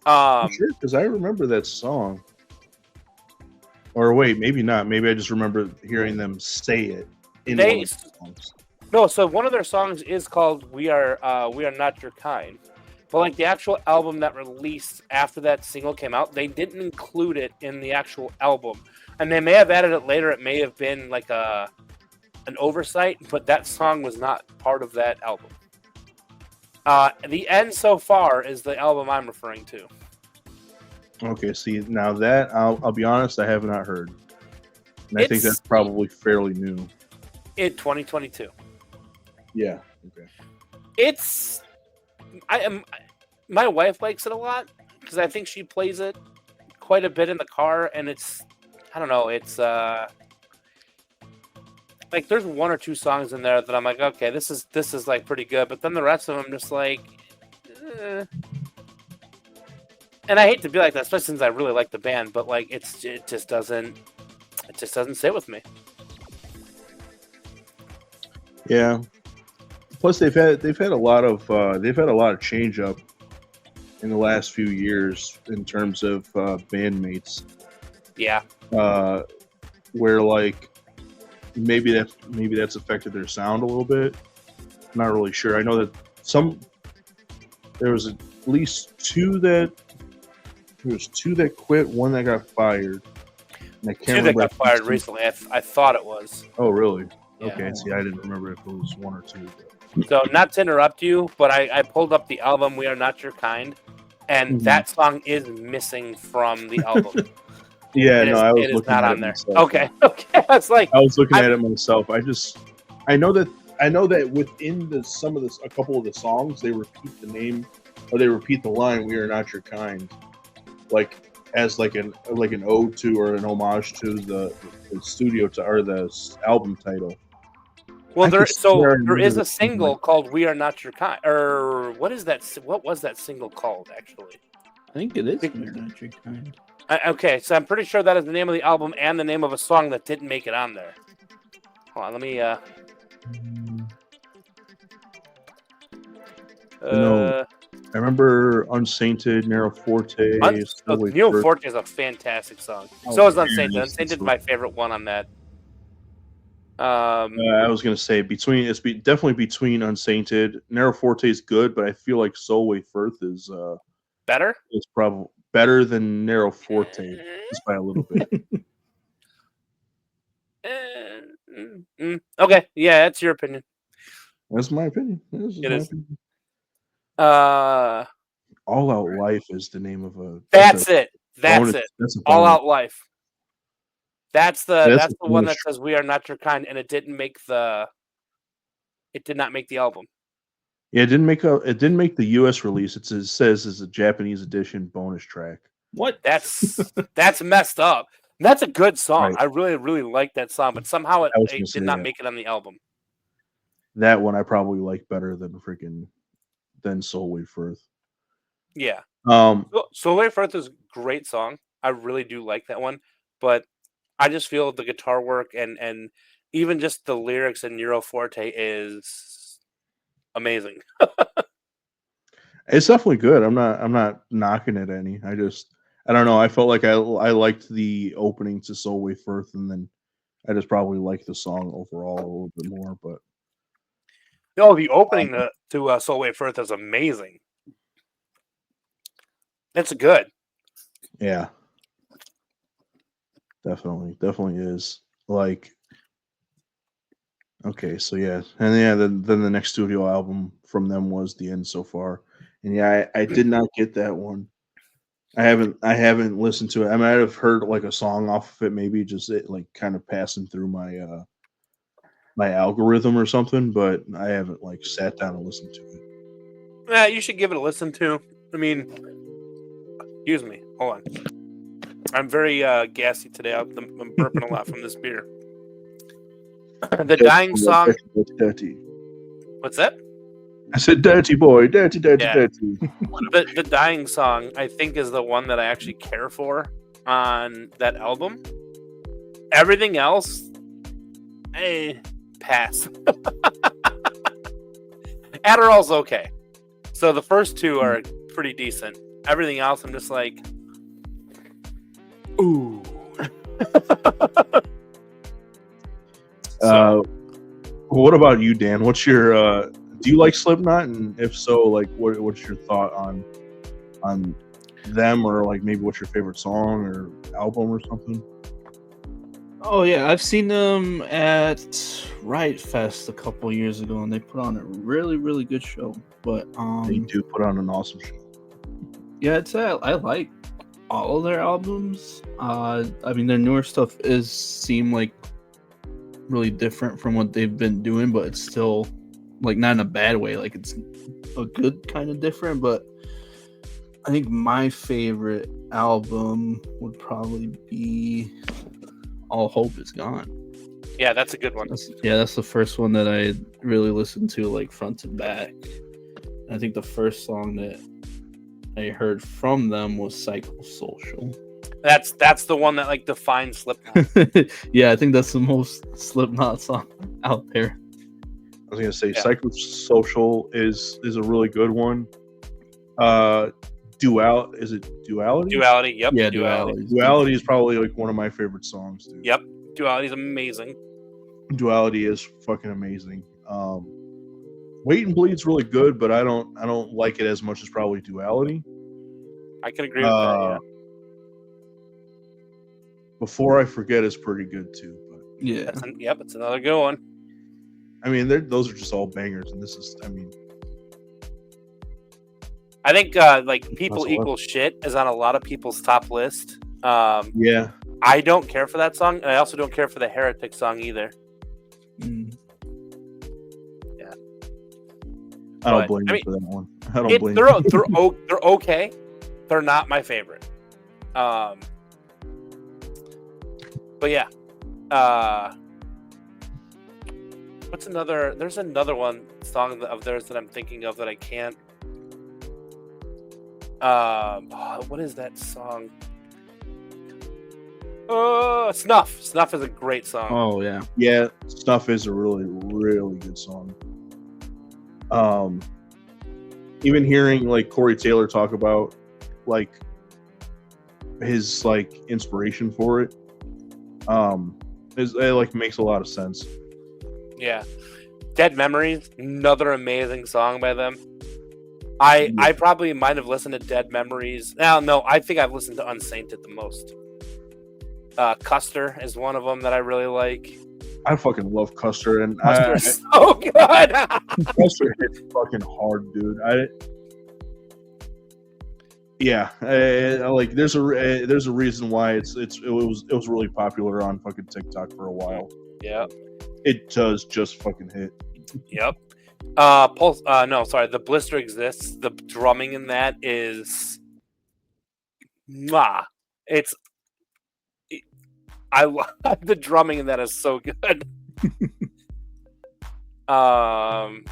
Sure, because I remember that song. Or wait, maybe not. Maybe I just remember hearing them say it in one of the songs. No, so one of their songs is called "We Are Not Your Kind," but like the actual album that released after that single came out, they didn't include it in the actual album, and they may have added it later. It may have been like a an oversight, but that song was not part of that album. The End So Far is the album I'm referring to. Okay, see now that I'll be honest, I have not heard. And I think that's probably fairly new. In 2022. Yeah. Okay. It's my wife likes it a lot because I think she plays it quite a bit in the car, and it's I don't know, it's like there's one or two songs in there that I'm like, okay, this is like pretty good, but then the rest of them just like and I hate to be like that, especially since I really like the band, but like it just doesn't sit with me. Yeah. Plus, they've had a lot of change up in the last few years in terms of bandmates. Yeah. Where like maybe that's affected their sound a little bit. I'm not really sure. I know that there was at least two that quit, one that got fired. And I can't Two that remember got fired recently. I thought it was. Oh, really? Yeah. Okay. See, I didn't remember if it was one or two. So, not to interrupt you, but I pulled up the album "We Are Not Your Kind," and that song is missing from the album. Yeah, I was it looking is not at on it there. myself. Okay. It's like I was looking at it myself. I know that within a couple of the songs they repeat the name or they repeat the line "We Are Not Your Kind," like as like an ode to or an homage to the studio or the album title. Well, there is a single called "We Are Not Your Kind," or what is that? What was that single called? Actually, I think it is "We're Not Your Kind." Okay, so I'm pretty sure that is the name of the album and the name of a song that didn't make it on there. Hold on, let me. I remember Unsainted, Nero Forte. Nero Forte is a fantastic song. So is Unsainted. Unsainted is my favorite one on that. I was gonna say definitely between Unsainted. Nero Forte is good, but I feel like Solway Firth is better. It's probably better than Nero Forte just by a little bit. Okay, yeah, that's your opinion. That's my opinion. It is. All Out Life is the name of a. That's it. All Out Life. That's the one that says "We Are Not Your Kind," and it did not make the album. Yeah, it didn't make the U.S. release. It says it's a Japanese edition bonus track. What? That's messed up. That's a good song. Right. I really, really like that song, but somehow it did not make it on the album. That one I probably like better than Solway Firth. Yeah. Solway Firth is a great song. I really do like that one, but I just feel the guitar work and even just the lyrics in Nero Forte is amazing. It's definitely good. I'm not knocking it any. I don't know. I felt like I liked the opening to Solway Firth, and then I just probably liked the song overall a little bit more. But the opening to Solway Firth is amazing. It's good. Yeah. Definitely is. Like, okay, so yeah, and yeah, then the next studio album from them was The End So Far, and yeah, I did not get that one. I haven't listened to it. I might have heard like a song off of it, maybe just it like kind of passing through my my algorithm or something, but I haven't like sat down and listened to it. Yeah, you should give it a listen to. I mean, excuse me, hold on. I'm very gassy today. I'm burping a lot from this beer. The Dying Song. Dirty. What's that? I said dirty boy, dirty. The Dying Song, I think, is the one that I actually care for on that album. Everything else, pass. Adderall's okay. So the first two are pretty decent. Everything else, I'm just like, ooh. What about you, Dan? What's your do you like Slipknot, and if so, like what's your thought on them, or like maybe what's your favorite song or album or something? Oh yeah, I've seen them at Riot Fest a couple years ago, and they put on a really, really good show. But They do put on an awesome show. yeah, I like all of their albums. I mean, their newer stuff seem like really different from what they've been doing, but it's still like not in a bad way. Like it's a good kind of different. But I think my favorite album would probably be All Hope Is Gone. Yeah, that's a good one. That's the first one that I really listened to, like front to back. I think the first song that I heard from them was Psychosocial. That's the one that like defines Slipknot. Yeah, I think that's the most Slipknot song out there. I was gonna say Yeah. Psychosocial is a really good one. Is it Duality? Duality, yep. Yeah, Duality is probably like one of my favorite songs, dude. Yep. Duality's amazing. Duality is fucking amazing. Wait and Bleed's really good, but I don't like it as much as probably Duality. I can agree with that. Yeah. Before I Forget is pretty good too, but Yeah. Yep, it's another good one. I mean those are just all bangers, and this is, I mean, I think like People That's Equal Shit is on a lot of people's top list. yeah. I don't care for that song, and I also don't care for the Heretic song either. Mm. I don't But, blame I you mean, for that one. I don't blame you. They're okay. They're not my favorite. But yeah. What's another? There's another one song of theirs that I'm thinking of that I can't. What is that song? Snuff. Snuff is a great song. Oh yeah. Yeah, Snuff is a really, really good song. Even hearing like Corey Taylor talk about like his like inspiration for it, it like makes a lot of sense. Yeah. Dead Memories, another amazing song by them. I probably might have listened to Dead Memories. No, I think I've listened to Unsainted the most. Custer is one of them that I really like. I fucking love Custer, and Custer is so good. Custer hits fucking hard, dude. Like there's a reason why it was really popular on fucking TikTok for a while. Yeah. It does just fucking hit. Yep. The Blister Exists. The drumming in that is, I love the drumming in that is so good. Man,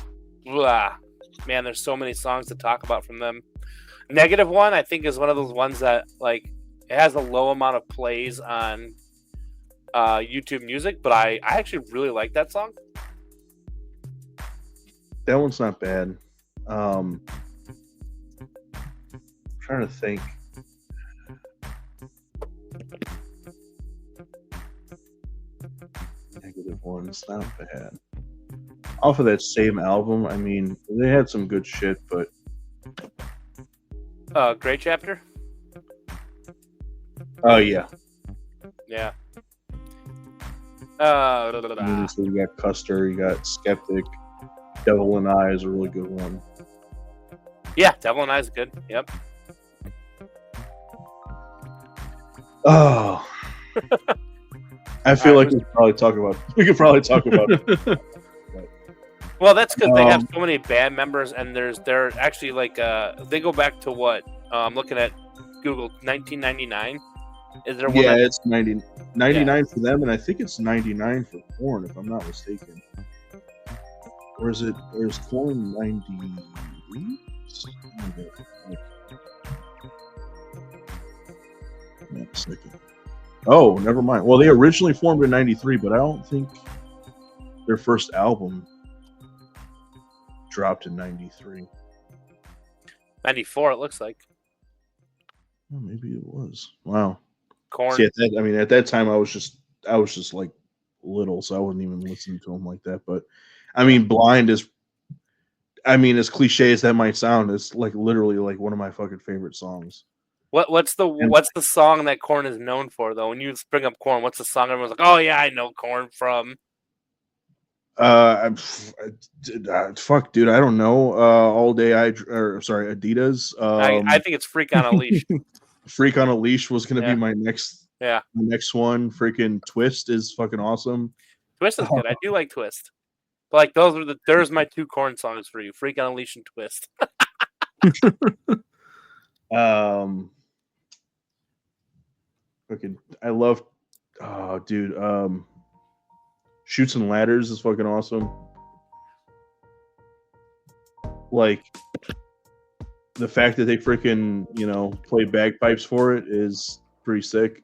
there's so many songs to talk about from them. Negative One, I think, is one of those ones that like it has a low amount of plays on YouTube Music, but I actually really like that song. That one's not bad. I'm trying to think. Negative One, it's not bad. Off of that same album, I mean, they had some good shit, but Great Chapter. oh yeah. Yeah. So you got Custer, you got Skeptic, Devil and I is a really good one. Yeah, Devil and I is good. Yep. Oh, I feel like we could probably talk about it. Well, that's because they have so many band members, and they're actually like they go back to what? I'm looking at Google, 1999. Is there one? Yeah, it's 99 for them, and I think it's 99 for Korn, if I'm not mistaken. Or is it? There's Korn 90. Wait a second. Oh, never mind. Well, they originally formed in 93, but I don't think their first album dropped in 93. 94, it looks like. Oh, maybe it was. Wow. Korn. See, at that time, I was just like little, so I wasn't even listening to them like that. But I mean, Blind is, I mean, as cliche as that might sound, it's like literally like one of my fucking favorite songs. What's the song that Korn is known for though? When you bring up Korn, what's the song everyone's like, oh yeah, I know Korn from? Fuck, dude, I don't know. All day Adidas. I think it's Freak on a Leash. Freak on a Leash was gonna Yeah. be my next Yeah, one. Freaking Twist is fucking awesome. Twist is good. I do like Twist. But like there's my 2 Korn songs for you: Freak on a Leash and Twist. Fucking, I love. Oh, dude. Shoots and Ladders is fucking awesome. Like the fact that they freaking play bagpipes for it is pretty sick.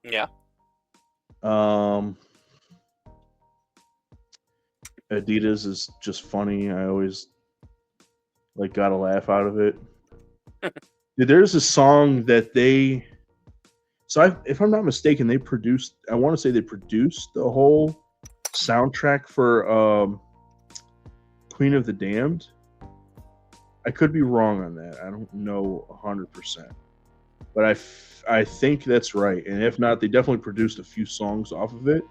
Yeah. Adidas is just funny. I always got a laugh out of it. Dude, there's a song that they. So if I'm not mistaken, they produced. I want to say they produced the whole soundtrack for Queen of the Damned. I could be wrong on that. I don't know 100%, but I think that's right. And if not, they definitely produced a few songs off of it.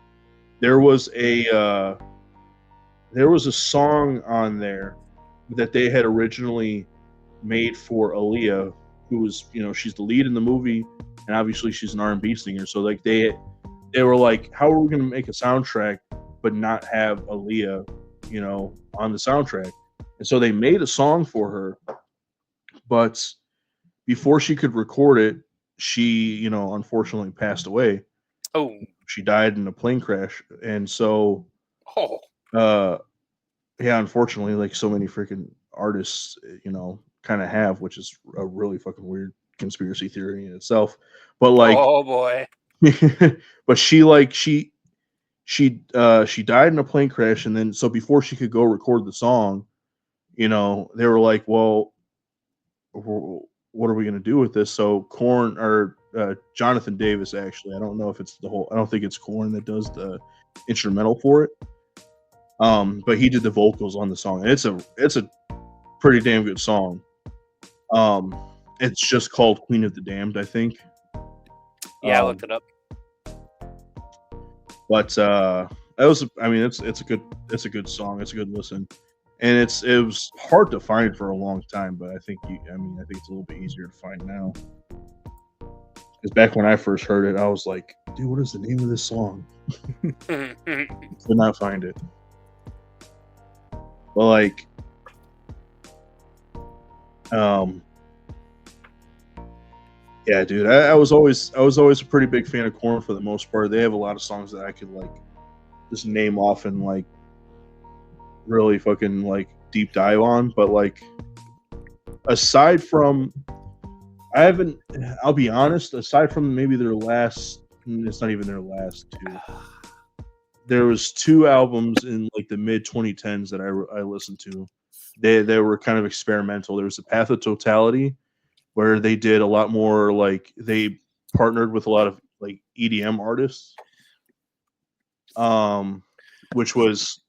There was a song on there that they had originally made for Aaliyah, who was, she's the lead in the movie, and obviously she's an R&B singer. So like they were like, how are we going to make a soundtrack but not have Aaliyah, on the soundtrack? And so they made a song for her, but before she could record it, she, unfortunately passed away. Oh. She died in a plane crash. And so, yeah, unfortunately, like so many freaking artists, kind of have, which is a really fucking weird conspiracy theory in itself. But like, oh boy. But she died in a plane crash, and then so before she could go record the song, they were like, well, what are we going to do with this? So Korn or Jonathan Davis, actually, I don't know if it's I don't think it's Korn that does the instrumental for it. But he did the vocals on the song, and it's a pretty damn good song. It's just called Queen of the Damned, I think. Yeah, I looked it up. But that was, I mean, it's a good song. It's a good listen, and it was hard to find for a long time. But I think it's a little bit easier to find now. Because back when I first heard it, I was like, dude, what is the name of this song? Could not find it. But like, yeah, dude, I was always a pretty big fan of Korn for the most part. They have a lot of songs that I could like just name off and like really fucking like deep dive on. But like, aside from, I'll be honest, aside from maybe their last, it's not even their last two. There was 2 albums in like the mid 2010s that I listened to. They were kind of experimental. There was The Path of Totality, where they did a lot more, like they partnered with a lot of like EDM artists, which was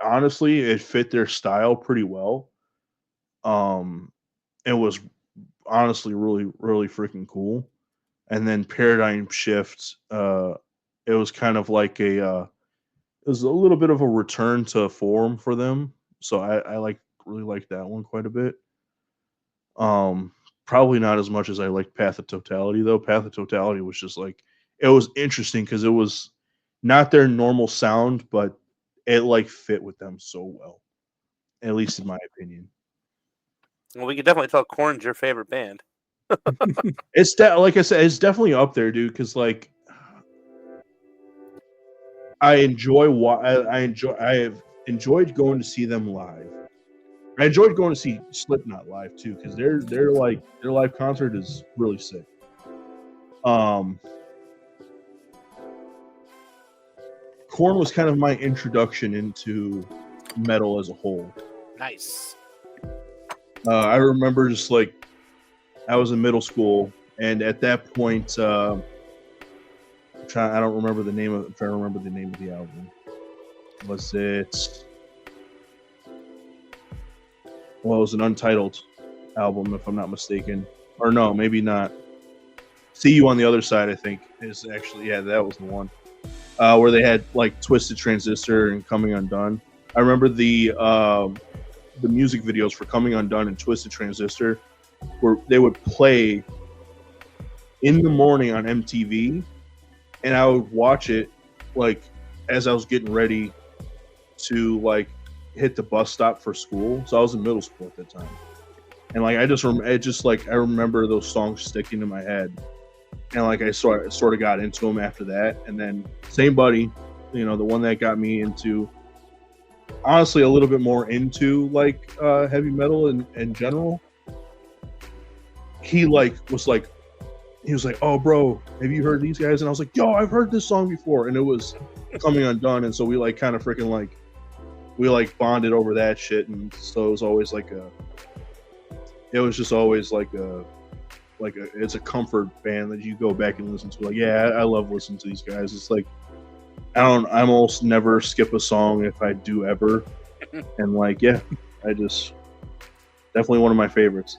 honestly, it fit their style pretty well. It was honestly really, really freaking cool. And then Paradigm Shift, it was kind of like it was a little bit of a return to form for them. So I really like that one quite a bit. Probably not as much as I like Path of Totality, though. Path of Totality was just like, it was interesting because it was not their normal sound, but it like fit with them so well, at least in my opinion. Well, we could definitely tell Korn's your favorite band. It's that, like I said, it's definitely up there, dude. Because like, I have enjoyed going to see them live. I enjoyed going to see Slipknot live too, because their live concert is really sick. Korn was kind of my introduction into metal as a whole. Nice. I remember just like I was in middle school, and at that point, I don't remember the name of. I'm trying to remember the name of the album. Was it? Well, it was an untitled album, if I'm not mistaken. or no, maybe not. See You on the Other Side, I think, is actually, that was the one. Where they had like Twisted Transistor and Coming Undone. I remember the music videos for Coming Undone and Twisted Transistor, where they would play in the morning on MTV, and I would watch it like as I was getting ready to like hit the bus stop for school. So I was in middle school at that time, and like I remember those songs sticking to my head, and like I sort of got into them after that. And then same buddy, the one that got me into, honestly, a little bit more into like heavy metal in general. He was like, "Oh, bro, have you heard these guys?" And I was like, "Yo, I've heard this song before," and it was Coming Undone. And so we like kind of freaking like we like bonded over that shit. And so it was always like it's a comfort band that you go back and listen to. Like, yeah, I love listening to these guys. It's like I almost never skip a song if I do ever. And like, yeah, I just definitely one of my favorites.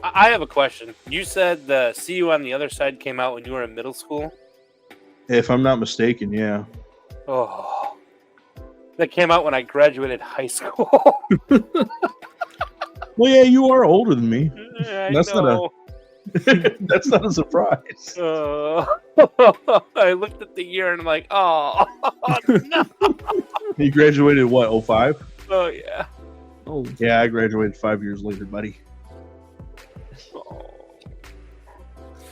I have a question. You said the See You on the Other Side came out when you were in middle school? If I'm not mistaken, yeah. Oh. That came out when I graduated high school. Well, yeah, you are older than me. That's That's not a surprise. I looked at the year and I'm like, oh, no. You graduated what, 05? Oh, yeah. Oh, Yeah, I graduated 5 years later, buddy. Oh.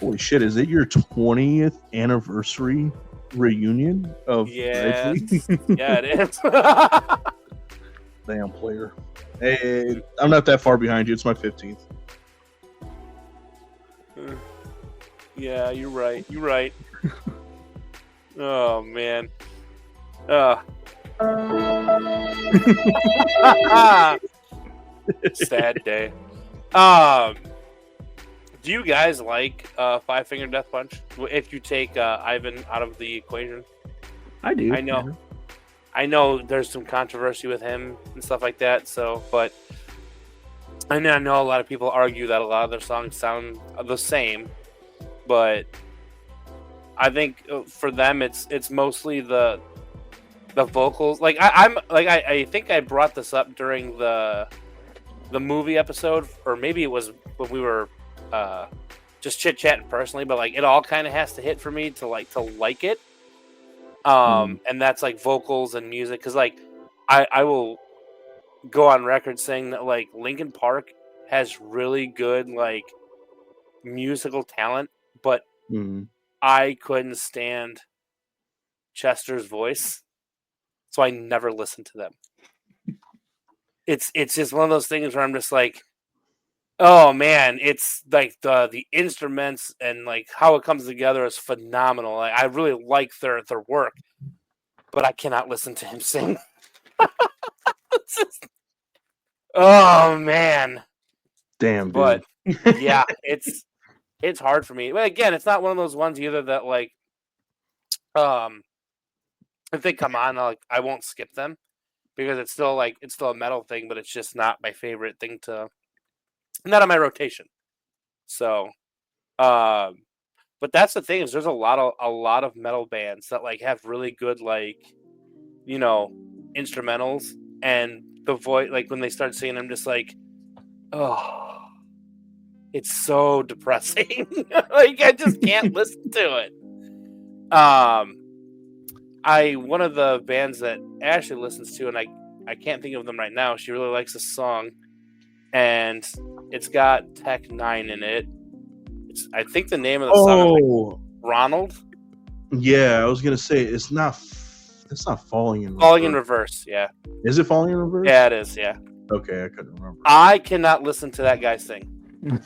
Holy shit, is it your 20th anniversary reunion of Yeah. Ridgely? Yeah, it is. Damn player. Hey, I'm not that far behind you. It's my 15th. Yeah, you're right. You're right. Oh, man. Sad day. Do you guys like Five Finger Death Punch? If you take Ivan out of the equation, I do. I know. I know there's some controversy with him and stuff like that. So, but I know a lot of people argue that a lot of their songs sound the same, but I think for them it's mostly the vocals. Like I think I brought this up during the movie episode, or maybe it was when we were just chit chatting personally. But like it all kind of has to hit for me to like it. And that's like vocals and music, because like I will go on record saying that like Linkin Park has really good like musical talent, but I couldn't stand Chester's voice, so I never listened to them. It's just one of those things where I'm just like, oh man, it's like the instruments and like how it comes together is phenomenal. Like, I really like their work, but I cannot listen to him sing. Oh man. Damn, dude. But yeah, it's hard for me. But again, it's not one of those ones either that like if they come on, I won't skip them, because it's still a metal thing, but it's just not my favorite thing to, not on my rotation. So but that's the thing, is there's a lot of metal bands that like have really good like, you know, instrumentals, and the voice, like when they start singing, I'm just like, oh, it's so depressing. Like I just can't listen to it. One of the bands that Ashley listens to, and I can't think of them right now, she really likes this song, and it's got Tech Nine in it. I think the name of the song is like Ronald. Yeah, I was gonna say it's not Falling in Reverse. Falling in Reverse, yeah. Is it Falling in Reverse? Yeah, it is, yeah. Okay, I couldn't remember. I cannot listen to that guy sing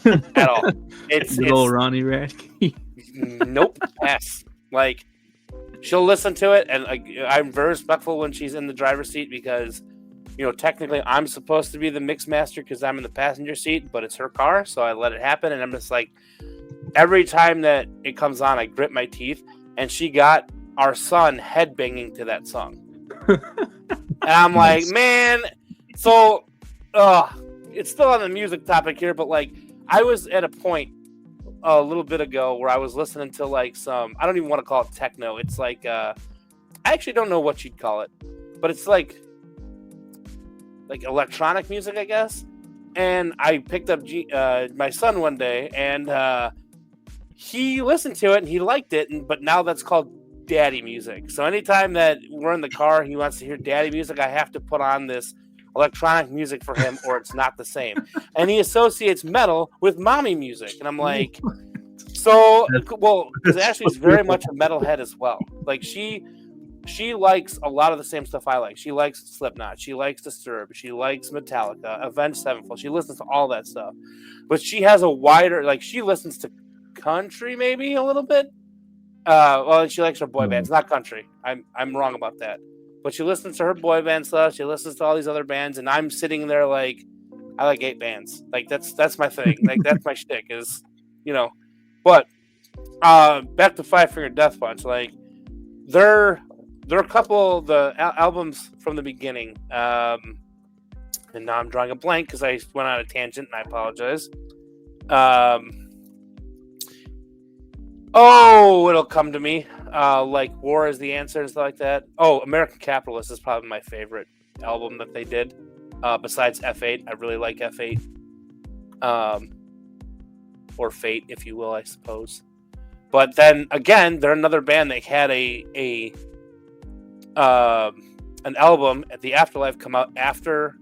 at all. It's little Ronnie Radke. Nope, pass. Like, she'll listen to it, and like, I'm very respectful when she's in the driver's seat, because, you know, technically I'm supposed to be the mix master because I'm in the passenger seat, but it's her car, so I let it happen. And I'm just like, every time that it comes on, I grit my teeth, and she got our son headbanging to that song. And I'm like, man, so it's still on the music topic here, but like, I was at a point a little bit ago where I was listening to like some, I don't even want to call it techno. It's like, I actually don't know what you'd call it, but it's like electronic music, I guess. And I picked up my son one day, and he listened to it and he liked it. But now that's called daddy music. So anytime that we're in the car, he wants to hear daddy music, I have to put on this electronic music for him, or it's not the same. And he associates metal with mommy music, and I'm like, so well, because Ashley's very much a metalhead as well. Like she likes a lot of the same stuff I like. She likes Slipknot, she likes Disturbed, she likes Metallica, Avenged Sevenfold. She listens to all that stuff, but she has a wider, like, she listens to country maybe a little bit. Well, she likes her boy bands, not country. I'm wrong about that. But she listens to her boy band stuff. She listens to all these other bands, and I'm sitting there like, I like 8 bands. Like that's my thing. Like that's my shtick is, you know. But back to Five Finger Death Punch. Like they're a couple of the albums from the beginning. And now I'm drawing a blank because I went on a tangent, and I apologize. Oh, it'll come to me. Like War is the Answer and stuff like that. Oh, American Capitalist is probably my favorite album that they did. Besides F8, I really like F8. Or Fate, if you will, I suppose. But then again, they're another band that had an album at the Afterlife come out after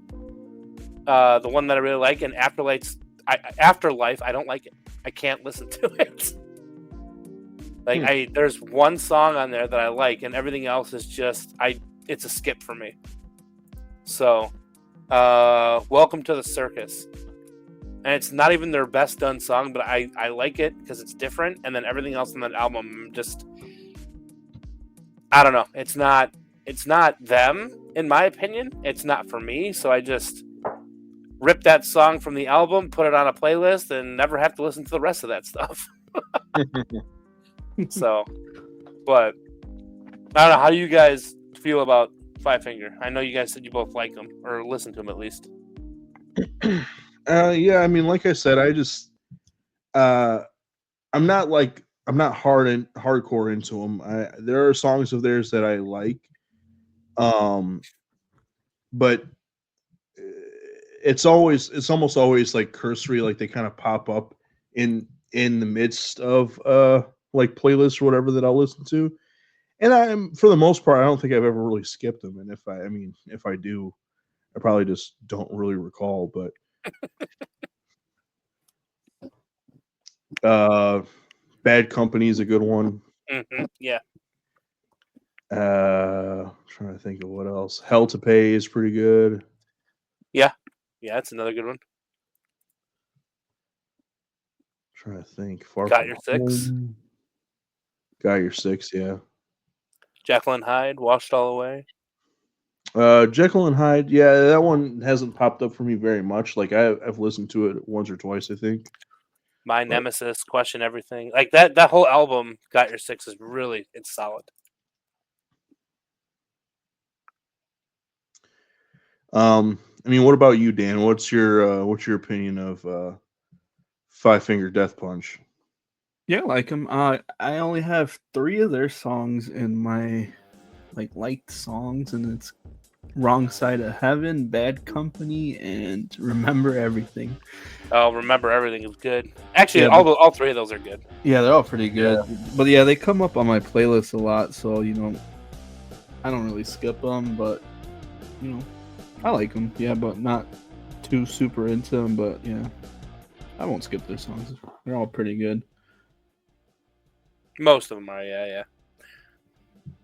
the one that I really like, and Afterlife, I don't like it. I can't listen to it. Like there's one song on there that I like, and everything else is just it's a skip for me. So, Welcome to the Circus, and it's not even their best done song, but I like it because it's different. And then everything else on that album, just I don't know. It's not them, in my opinion. It's not for me. So I just rip that song from the album, put it on a playlist, and never have to listen to the rest of that stuff. So, but I don't know. How do you guys feel about Five Finger? I know you guys said you both like them, or listen to them at least. Yeah, I mean, like I said, I just I'm not hardcore into them. There are songs of theirs that I like, but it's almost always like cursory. Like they kind of pop up in the midst of like playlists or whatever that I'll listen to. And for the most part, I don't think I've ever really skipped them. And if I do, I probably just don't really recall. But Bad Company is a good one. Mm-hmm. Yeah. Trying to think of what else. Hell to Pay is pretty good. Yeah, that's another good one. Trying to think. Got Your Six. Got Your Six, yeah. Jekyll and Hyde, Washed All Away. Jekyll and Hyde, yeah, that one hasn't popped up for me very much. Like I've listened to it once or twice, I think. My Nemesis, Question Everything. Like that whole album, Got Your Six, is really, it's solid. I mean, what about you, Dan? What's your opinion of Five Finger Death Punch? Yeah, I like them. I only have 3 of their songs in my liked songs, and it's Wrong Side of Heaven, Bad Company, and Remember Everything. Oh, Remember Everything is good. Actually, yeah, all 3 of those are good. Yeah, they're all pretty good. Yeah. But yeah, they come up on my playlist a lot, so I don't really skip them, but I like them. Yeah, but not too super into them. But yeah, I won't skip their songs. They're all pretty good. Most of them are, yeah.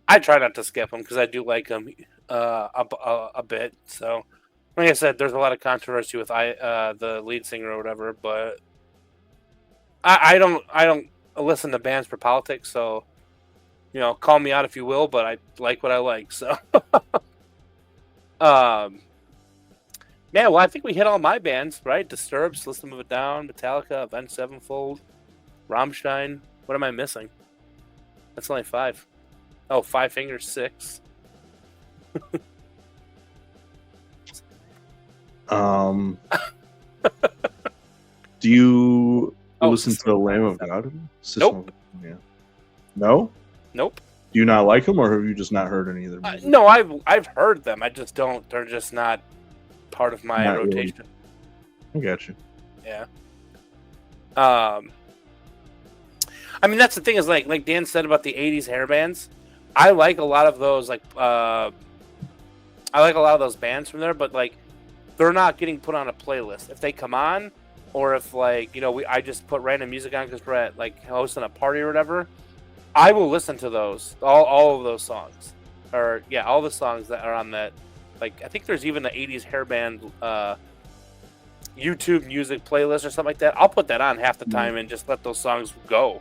I try not to skip them because I do like them a bit. So, like I said, there's a lot of controversy with the lead singer or whatever, but I don't listen to bands for politics. So, call me out if you will, but I like what I like. So, yeah, well, I think we hit all my bands, right? Disturbed, System of a Down, Metallica, Avenged Sevenfold, Rammstein. What am I missing? That's only 5. Oh, Five Finger 6. Do you Oh, listen to System the of a Lamb Down of is God? Nope. Yeah. No? Nope. Do you not like them, or have you just not heard any of their music? No, I've heard them. I just don't. They're just not part of my Not really. rotation. I got you. Yeah. I mean, that's the thing is like Dan said about the '80s hair bands. I like a lot of those I like a lot of those bands from there, but like they're not getting put on a playlist. If they come on, or if like I just put random music on because we're at like hosting a party or whatever, I will listen to those all of those songs, or yeah, all the songs that are on that. Like I think there's even the '80s hair band YouTube music playlist or something like that. I'll put that on half the time and just let those songs go.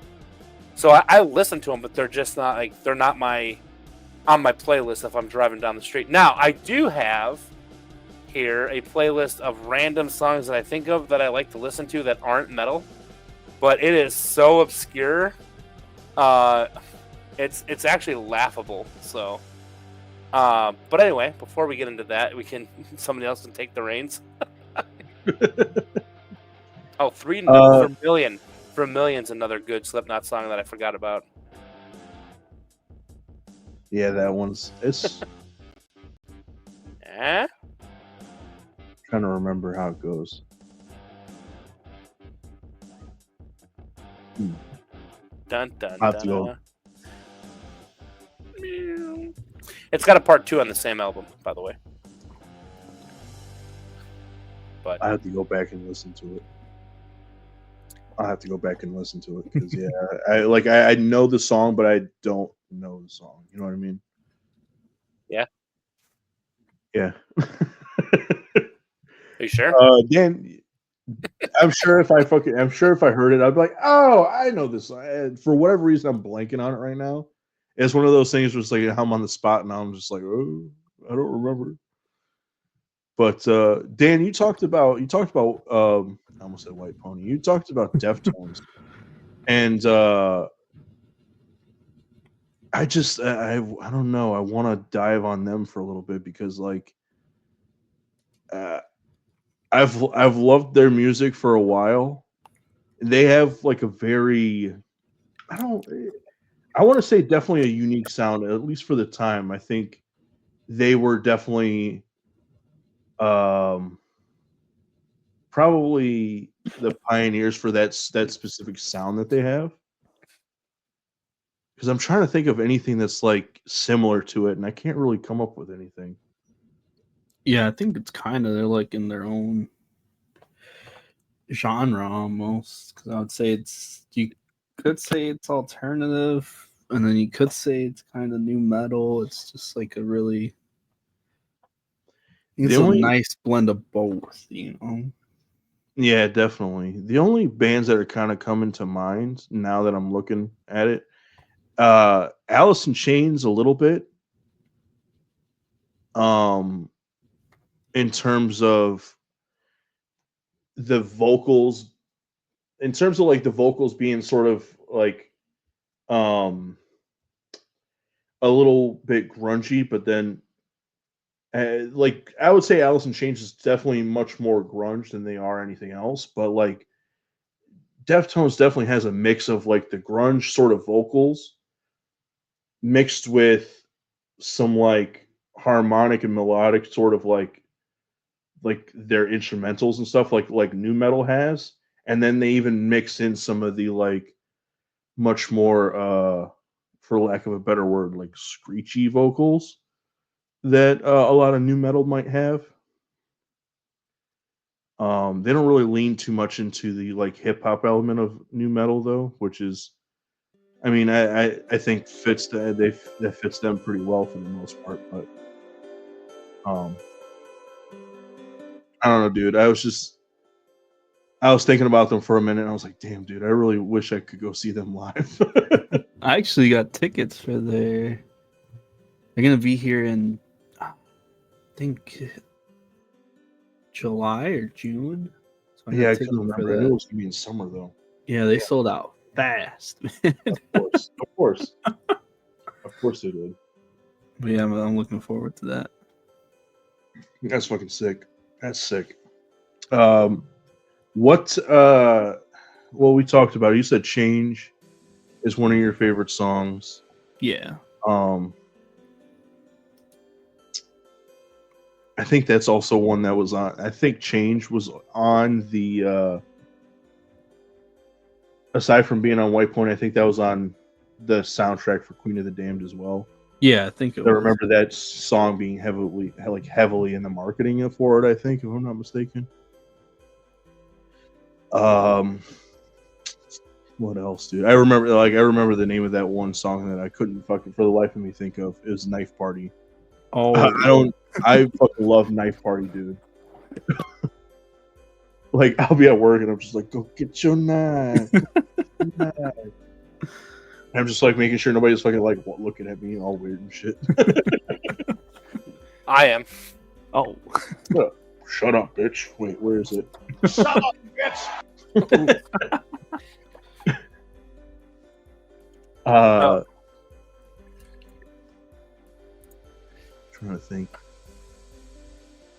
So I listen to them, but they're just not like they're not on my playlist if I'm driving down the street. Now I do have here a playlist of random songs that I think of that I like to listen to that aren't metal, but it is so obscure. It's actually laughable. So, but anyway, before we get into that, somebody else can take the reins. Oh, Vermilion. Vermilion's another good Slipknot song that I forgot about. Yeah, that one's. It's Eh? trying to remember how it goes. Dun dun I'll have to go. dun. It's got a part 2 on the same album, by the way. But I have to go back and listen to it. I'll have to go back and listen to it because I know the song, but I don't know the song. You know what I mean? Yeah. Yeah. Are you sure? Dan, I'm sure if I heard it, I'd be like, oh, I know this song. And for whatever reason, I'm blanking on it right now. It's one of those things where it's like I'm on the spot and I'm just like, oh, I don't remember. But Dan, you talked about I almost said White Pony. You talked about Deftones, and I don't know. I want to dive on them for a little bit because like I've loved their music for a while. They have like a very I want to say definitely a unique sound, at least for the time. I think they were definitely probably the pioneers for that specific sound that they have. Because I'm trying to think of anything that's like similar to it, and I can't really come up with anything. Yeah, I think it's kind of they're like in their own genre almost. Because I would say you could say it's alternative, and then you could say it's kind of new metal. It's just like a really a nice blend of both, you know. Yeah, definitely. The only bands that are kind of coming to mind now that I'm looking at it, Alice in Chains a little bit. In terms of the vocals, in terms of like the vocals being sort of like a little bit grungy, but then like I would say Alice in Chains is definitely much more grunge than they are anything else, but like Deftones definitely has a mix of like the grunge sort of vocals mixed with some like harmonic and melodic sort of like their instrumentals and stuff like new metal has, and then they even mix in some of the like much more for lack of a better word like screechy vocals that a lot of new metal might have. They don't really lean too much into the like hip hop element of new metal though, which is, I mean, I think that fits them pretty well for the most part. But I don't know, dude. I was thinking about them for a minute. And I was like, damn, dude, I really wish I could go see them live. I actually got tickets for they're gonna be here in I think July or June. So Yeah, I couldn't remember. I knew it was gonna be in summer though. Yeah, they sold out fast. Of course they did. But yeah, I'm looking forward to that. That's fucking sick. That's sick. What well, we talked about it. You said Change is one of your favorite songs. Yeah. I think that's also one that was on. I think Change was on the. Aside from being on White Point, I think that was on the soundtrack for Queen of the Damned as well. Yeah, I think it I was. remember that song being heavily in the marketing for it. I think, if I'm not mistaken. What else, dude? I remember the name of that one song that I couldn't fucking for the life of me think of. It was Knife Party. Oh, I fucking love Knife Party, dude. Like, I'll be at work and I'm just like, go get your knife. I'm just like making sure nobody's fucking like looking at me all weird and shit. I am. oh. Shut up, bitch. Wait, where is it? Shut up, bitch. Trying to think.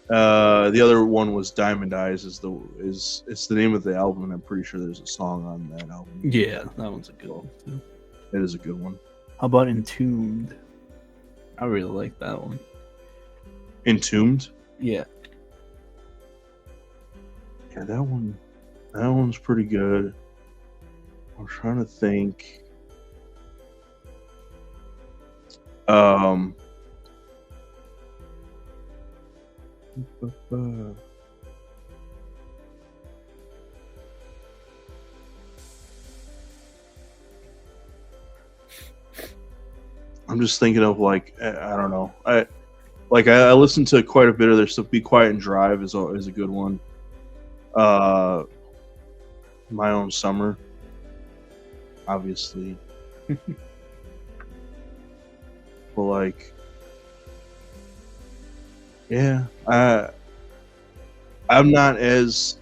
The other one was Diamond Eyes. It's the name of the album, and I'm pretty sure there's a song on that album. Yeah, that one's a good one too. It is a good one. How about Entombed? I really like that one. Entombed. Yeah. Yeah, that one's pretty good. I'm trying to think. I'm just thinking of like I don't know. I listened to quite a bit of their stuff. Be Quiet and Drive is a good one. My Own Summer, obviously. But like, yeah, I'm not as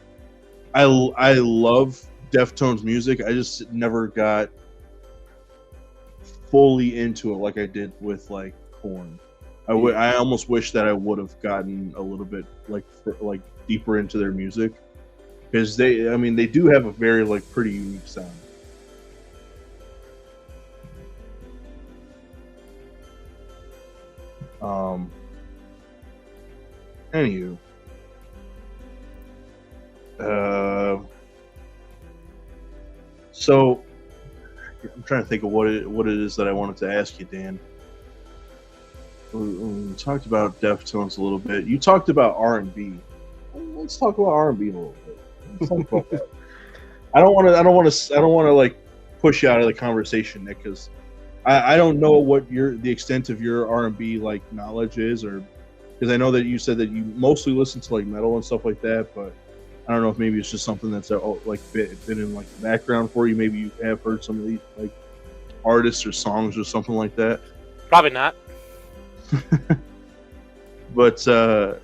I love Deftones music. I just never got fully into it like I did with like Korn. I almost wish that I would have gotten a little bit like deeper into their music, because they do have a very like pretty unique sound. Anywho, so I'm trying to think of what it is that I wanted to ask you, Dan. We talked about Deftones a little bit. You talked about R&B. Let's talk about R&B a little bit. Let's talk about that. I don't want to like push you out of the conversation, Nick, because I don't know what the extent of your R&B like knowledge is, or because I know that you said that you mostly listen to like metal and stuff like that, but I don't know if maybe it's just something that's like been in like the background for you. Maybe you have heard some of these like artists or songs or something like that. Probably not. But so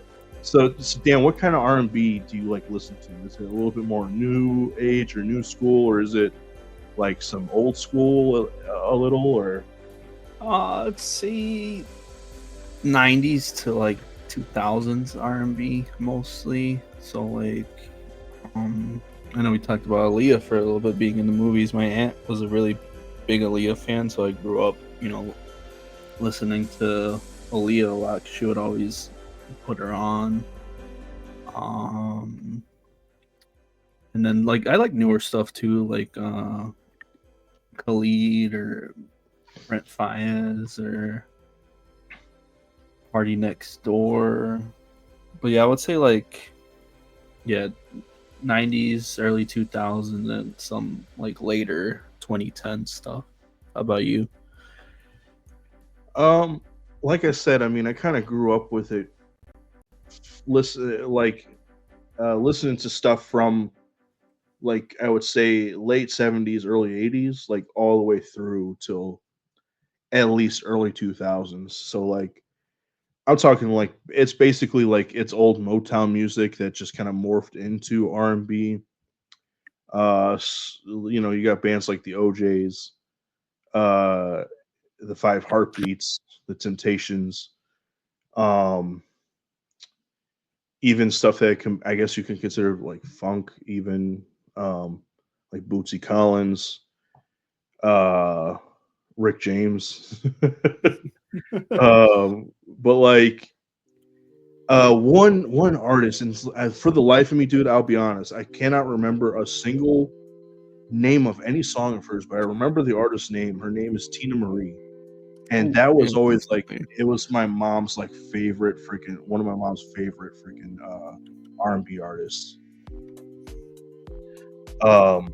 Dan, what kind of R&B do you like listen to? Is it a little bit more new age or new school, or is it like some old school a little, or? Let's see, 90s to like 2000s R&B mostly. So like, I know we talked about Aaliyah for a little bit being in the movies. My aunt was a really big Aaliyah fan, so I grew up, listening to Aaliyah a lot. She would always put her on. And then like I like newer stuff too, like Khalid or Brent Faiyaz or Party Next Door. But yeah, I would say like 90s, early 2000s, and some like later 2010 stuff. How about you? Like I said, I mean, I kind of grew up with it. Listening to stuff from, like, I would say late 70s, early 80s, like all the way through till at least early 2000s. So like, I'm talking like it's basically like it's old Motown music that just kind of morphed into R&B. You got bands like the OJs, the Five Heartbeats, the Temptations. even stuff that I guess you can consider like funk, even like Bootsy Collins, Rick James. But like one artist, and for the life of me, dude, I'll be honest, I cannot remember a single name of any song of hers, but I remember the artist's name. Her name is Tina Marie. And that was always like, it was my mom's like favorite freaking, one of my mom's favorite freaking R&B artists. Hang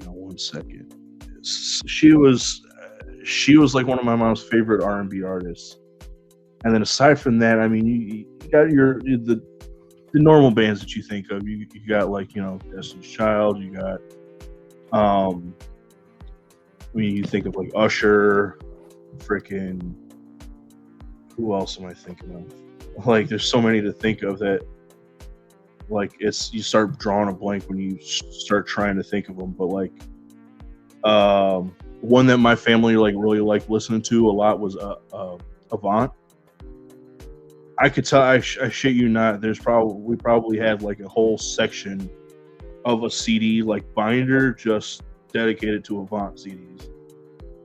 on one second. She was like one of my mom's favorite R&B artists. And then aside from that, I mean, you got the normal bands that you think of. You got like, you know, Destiny's Child. You got I mean, you think of like Usher, freaking. Who else am I thinking of? Like, there's so many to think of that. Like, it's, you start drawing a blank when you start trying to think of them. But like, one that my family like really liked listening to a lot was Avant. I could tell, I shit you not, we probably had like a whole section of a CD like binder just dedicated to Avant CDs,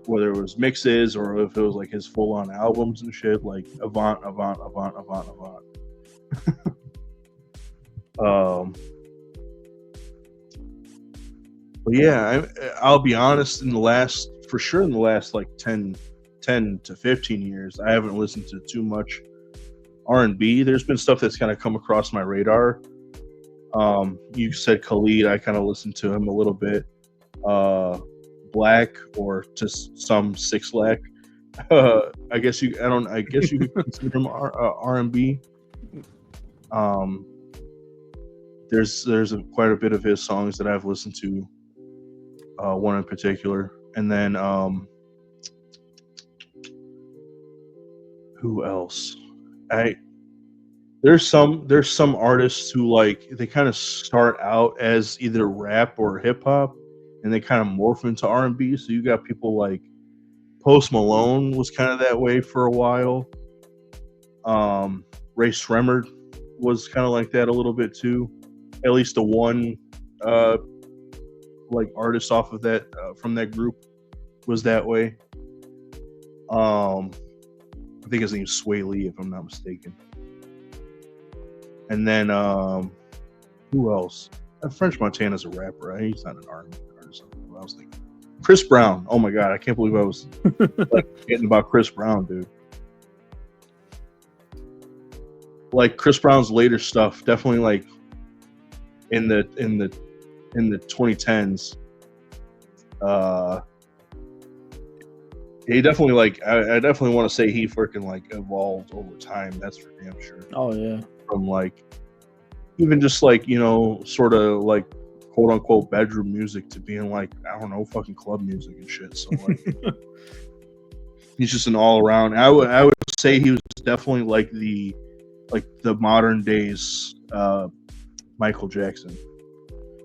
whether it was mixes or if it was like his full-on albums and shit, like Avant. But yeah, I'll be honest, in the last like 10 to 15 years, I haven't listened to too much R&B. There's been stuff that's kind of come across my radar. You said Khalid, I kind of listened to him a little bit. Black, or just some 6 Lack. I guess you could consider him R&B. There's quite a bit of his songs that I've listened to. One in particular, and then who else? There's some artists who like, they kind of start out as either rap or hip hop, and they kind of morph into R&B. So you got people like Post Malone was kind of that way for a while. Ray Sremmurd was kind of like that a little bit too. At least the one like artist off of that from that group was that way. I think his name's Sway Lee, if I'm not mistaken. And then who else? French Montana's a rapper, right? He's not an R&B artist. I was thinking Chris Brown. Oh my god, I can't believe I was like getting about Chris Brown, dude. Like Chris Brown's later stuff, definitely like in the 2010s. He definitely like, I definitely want to say he freaking like evolved over time. That's for damn sure. Oh yeah. From like, even just like, you know, sort of like quote unquote bedroom music to being like, I don't know, fucking club music and shit. So like, he's just an all around. I would say he was definitely like the modern days Michael Jackson.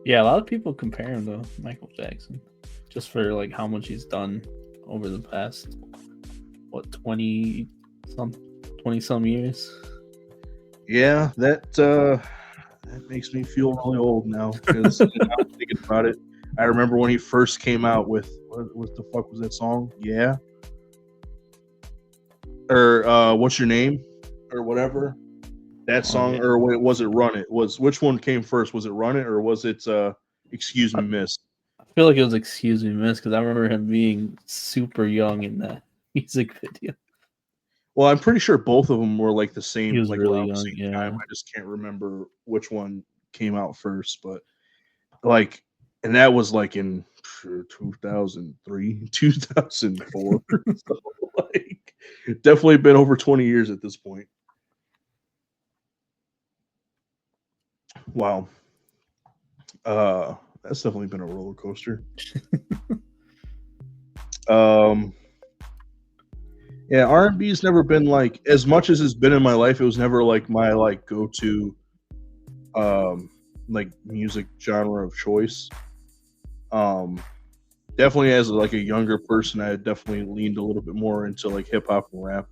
Yeah, a lot of people compare him to Michael Jackson, just for like how much he's done over the past 20 some years. Yeah, that makes me feel really old now, because I'm thinking about it. I remember when he first came out with what the fuck was that song? Yeah, or What's Your Name, or whatever. That song, or was it Run It? Which one came first? Was it Run It, or was it Excuse Me Miss? I feel like it was Excuse Me Miss, because I remember him being super young in that music video. Well, I'm pretty sure both of them were like the same. He was like really young, yeah. time. I just can't remember which one came out first, but like, and that was like in 2003, 2004. So like, definitely been over 20 years at this point. Wow. That's definitely been a roller coaster. Yeah, R&B's never been like, as much as it's been in my life, it was never like my like go-to like music genre of choice. Definitely as like a younger person, I had definitely leaned a little bit more into like hip hop and rap.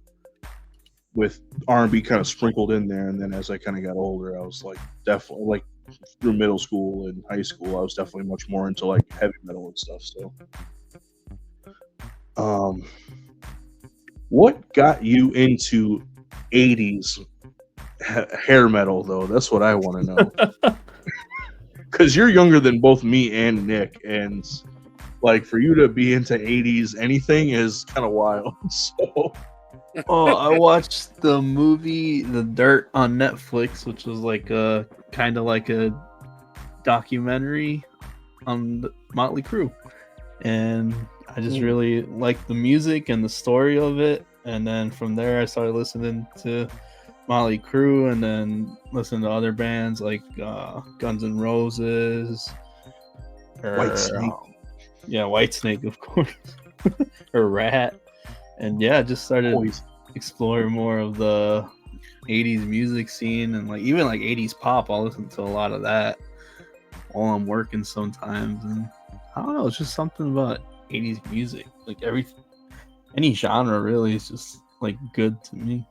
with R&B kind of sprinkled in there. And then as I kind of got older, I was like definitely like through middle school and high school, I was definitely much more into like heavy metal and stuff. So, what got you into 80s hair metal though? That's what I want to know. Because you're younger than both me and Nick, and like for you to be into 80s anything is kind of wild. So Oh, I watched the movie The Dirt on Netflix, which was like a kind of like a documentary on the Motley Crue, and I just really liked the music and the story of it. And then from there, I started listening to Motley Crue, and then listening to other bands like Guns N' Roses, or Whitesnake. Yeah, Whitesnake, of course, or Rat. And yeah, I just started exploring more of the 80s music scene, and like even like 80s pop. I'll listen to a lot of that while I'm working sometimes. And I don't know, it's just something about 80s music. Like any genre really is just like good to me.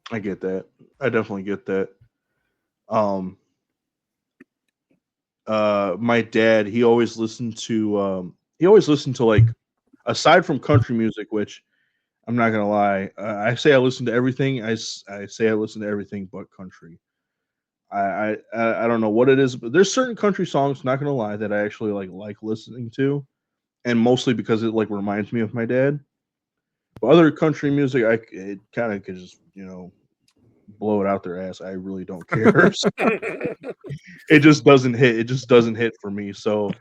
I get that. I definitely get that. My dad, he always listened to like, aside from country music, which I'm not gonna lie, I say I listen to everything. I say I listen to everything but country. I don't know what it is, but there's certain country songs, not gonna lie, that I actually like listening to, and mostly because it like reminds me of my dad. But other country music, it kind of could just blow it out their ass. I really don't care. So it just doesn't hit. It just doesn't hit for me. So,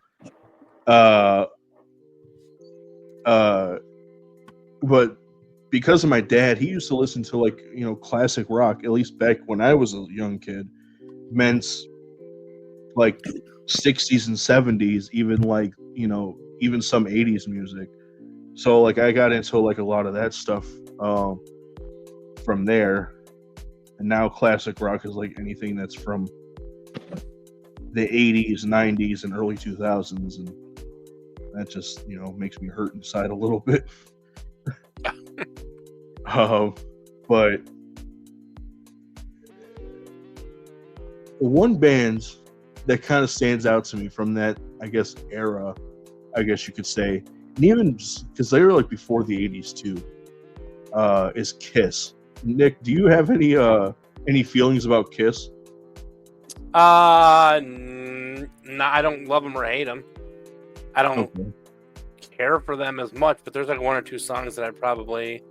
but because of my dad, he used to listen to like classic rock. At least back when I was a young kid, meant like 60s and 70s, even like even some 80s music. So like I got into like a lot of that stuff from there. And now classic rock is like anything that's from the 80s, 90s, and early 2000s. And that just, makes me hurt inside a little bit. But one band that kind of stands out to me from that, I guess, era, I guess you could say, and even because they were like before the 80s too, is Kiss. Nick, do you have any feelings about Kiss? No, I don't love them or hate them. I don't care for them as much, but there's like one or two songs that I probably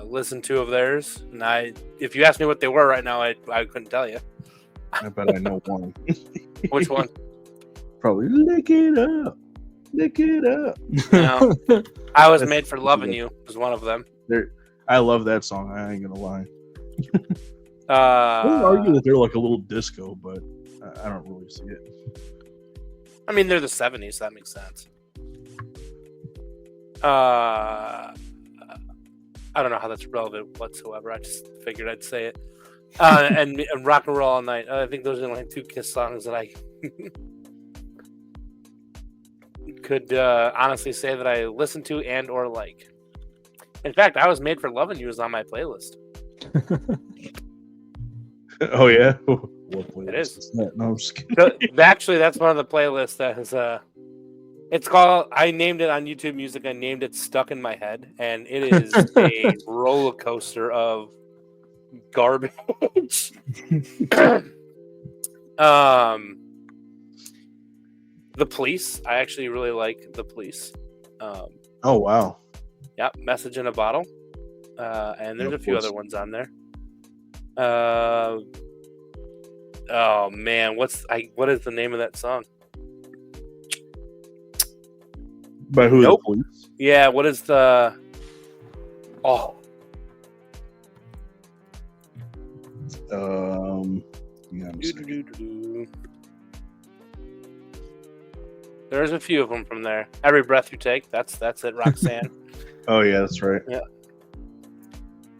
listen to of theirs. And if you asked me what they were right now, I couldn't tell you. I bet I know one. Which one? Probably Lick It Up. Lick It Up. No. I Was Made for Loving You was one of them. I love that song. I ain't gonna lie. I would argue that they're like a little disco, but I don't really see it. I mean, they're the 70s, so that makes sense. I don't know how that's relevant whatsoever. I just figured I'd say it. And Rock and Roll All Night. I think those are the only two Kiss songs that I could honestly say that I listen to and or like. In fact, I Was Made for Loving You is on my playlist. Oh yeah, what playlist it is. That? No, I'm just kidding. Actually, that's one of the playlists that has. It's called. I named it on YouTube Music. I named it "Stuck in My Head," and it is a roller coaster of garbage. The Police. I actually really like The Police. Oh wow. Yeah, Message in a Bottle. And there's a few other ones on there. Oh man, what is the name of that song? By who? Nope. The Police? Yeah, what is the? Oh. Yeah, There's a few of them from there. Every Breath You Take. That's it. Roxanne. Oh yeah, that's right. Yeah.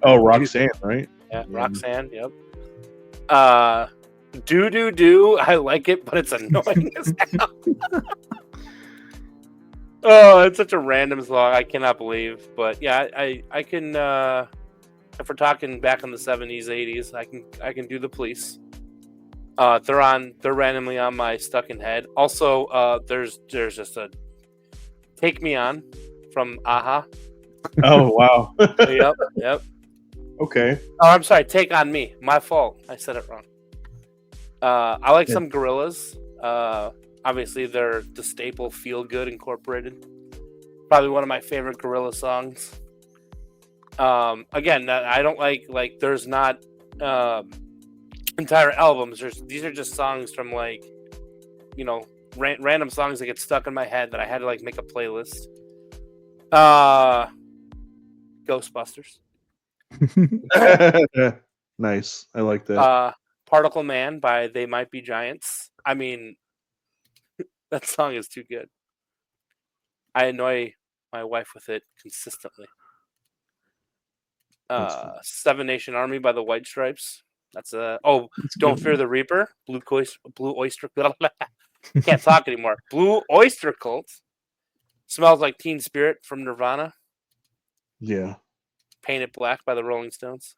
Oh, Roxanne, right? Yeah, Roxanne. Yep. Do. I like it, but it's annoying as hell. Oh, it's such a random song. I cannot believe. But yeah, I can. If we're talking back in the 70s, 80s, I can do the Police. They're randomly on my stuck in head. Also, there's just a Take Me On from Aha. Oh wow. Yep. Okay. Oh, I'm sorry. Take On Me. My fault. I said it wrong. I like some Gorillaz. Obviously, they're the staple Feel Good Incorporated. Probably one of my favorite Gorilla songs. Again, I don't like. There's not entire albums. These are just songs from random songs that get stuck in my head that I had to make a playlist. Ghostbusters. Nice. I like that. Particle Man by They Might Be Giants. I mean, that song is too good. I annoy my wife with it consistently. Seven Nation Army by the White Stripes. That's Don't Fear the Reaper. Blue Oyster. Can't talk anymore. Blue Oyster Cult. Smells Like Teen Spirit from Nirvana. Yeah. Painted Black by the Rolling Stones.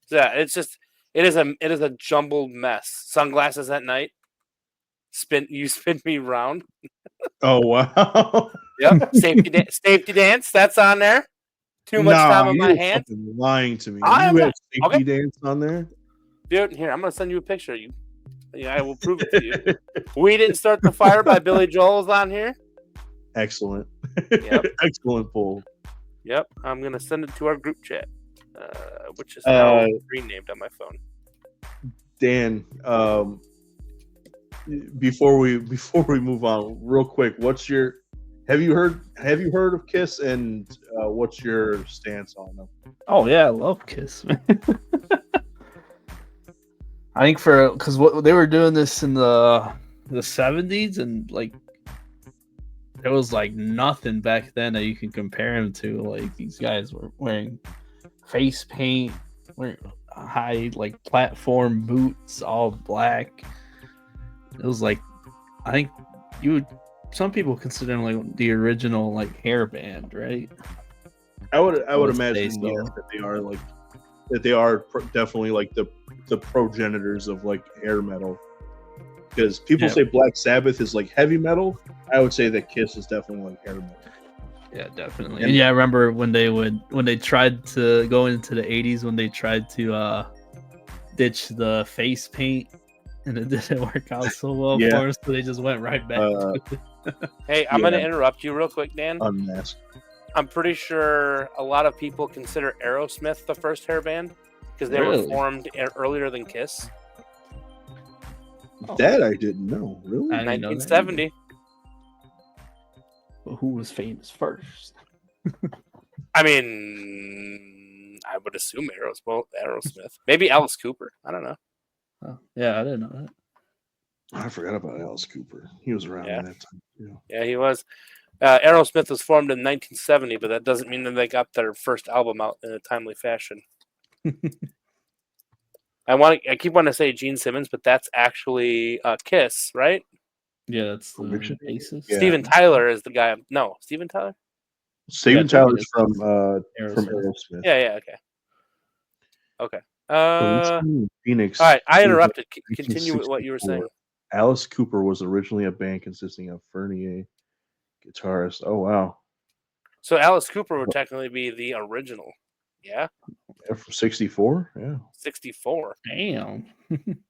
So yeah, it is a jumbled mess. Sunglasses at Night. Spin Me Round. Oh wow. Yep. Safety Dance. That's on there. Too much time on my hands. Lying to me. You had Safety Dance on there, dude. Here, I'm gonna send you a picture. I will prove it to you. We Didn't Start the Fire by Billy Joel's on here. Excellent. Yep. Excellent poll. Yep. I'm gonna send it to our group chat, which is now renamed on my phone. Dan, before we move on, real quick, have you heard of Kiss, and what's your stance on them? Oh yeah, I love Kiss. I think because what they were doing this in the 70s, and there was nothing back then that you can compare them to. These guys were wearing face paint, wearing high platform boots, all black. It was I think some people consider them the original hair band, right? I would imagine that they are definitely the progenitors of hair metal, because people say Black Sabbath is heavy metal. I would say that Kiss is definitely hair metal. Yeah, definitely. And I remember when they tried to go into the 80s, when they tried to ditch the face paint, and it didn't work out so well for us, so they just went right back to it. Hey, I'm going to interrupt you real quick, Dan. Unmasked. I'm pretty sure a lot of people consider Aerosmith the first hair band because they were formed earlier than Kiss. That I didn't know. Really? 1970. But who was famous first? I mean, I would assume Aerosmith. Maybe Alice Cooper. I don't know. Oh, yeah, I didn't know that. I forgot about Alice Cooper. He was around that time. Yeah, he was. Aerosmith was formed in 1970, but that doesn't mean that they got their first album out in a timely fashion. I keep wanting to say Gene Simmons, but that's actually Kiss, right? Yeah, that's the bassist. Yeah. Steven Tyler is the guy. No, Steven Tyler? Steven Tyler's from Aerosmith. Yeah, okay. Phoenix. All right, I interrupted. Continue with what you were saying. Alice Cooper was originally a band consisting of Fernier, guitarist. Oh, wow. So Alice Cooper would technically be the original. Yeah? From 64? Yeah. 64. Damn.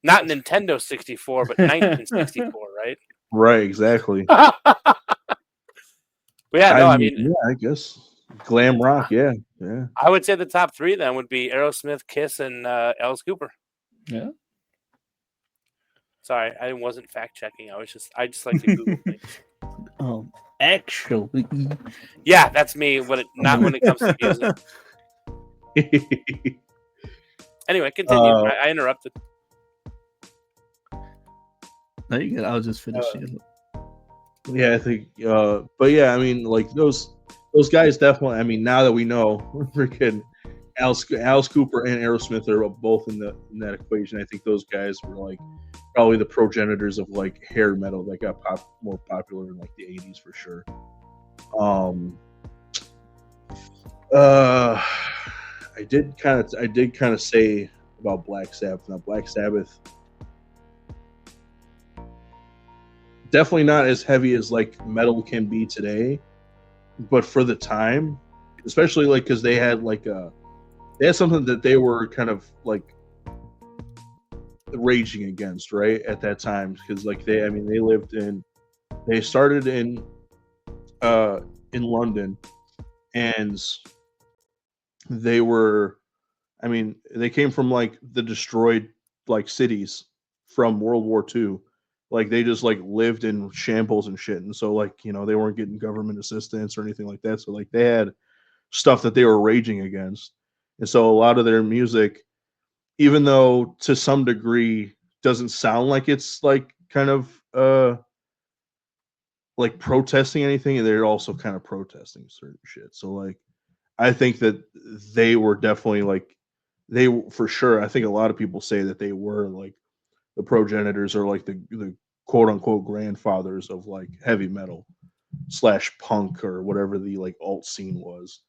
Not Nintendo 64, but 1964, right? Right, exactly. I guess. Glam rock, yeah. I would say the top three then would be Aerosmith, Kiss, and Alice Cooper. Yeah. Sorry, I wasn't fact checking. I just like to Google things. Actually. Yeah, that's me. Not when it comes to music. Anyway, continue. I interrupted. No, you good. I was just finishing. Yeah, I think. But yeah, I mean, those guys definitely. I mean, now that we know, freaking Alice Cooper and Aerosmith are both in that equation. I think those guys were probably the progenitors of hair metal that got more popular in the 80s for sure. Um, uh, I did kind of say about Black Sabbath. Now, Black Sabbath definitely not as heavy as like metal can be today, but for the time, especially like because they had something that they were kind of like raging against right at that time because like they started in London, and they came from like the destroyed like cities from World War II. Like they just like lived in shambles and shit, and so like they weren't getting government assistance or anything like that. So like they had stuff that they were raging against, and so a lot of their music, even though to some degree doesn't sound like it's like kind of like protesting anything, they're also kind of protesting certain shit. So like I think that they were definitely like for sure. I think a lot of people say that they were like the progenitors or like the quote unquote grandfathers of like heavy metal / punk or whatever the like alt scene was.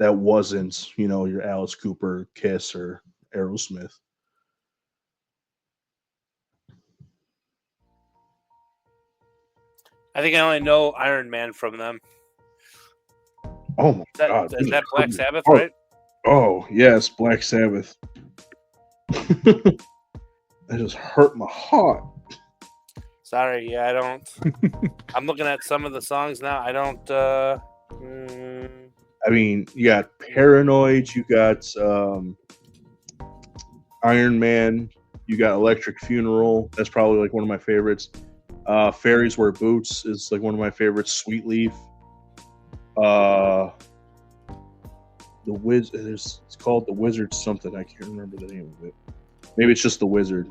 That wasn't your Alice Cooper, Kiss, or Aerosmith. I think I only know Iron Man from them. Oh my god! Is that Black Sabbath, right? Oh yes, Black Sabbath. That just hurt my heart. Sorry, yeah, I don't. I'm looking at some of the songs now. I don't. I mean, you got Paranoid, you got Iron Man, you got Electric Funeral. That's probably like one of my favorites. Fairies Wear Boots is like one of my favorites. Sweet Leaf. The it's called The Wizard something. I can't remember the name of it. Maybe it's just The Wizard.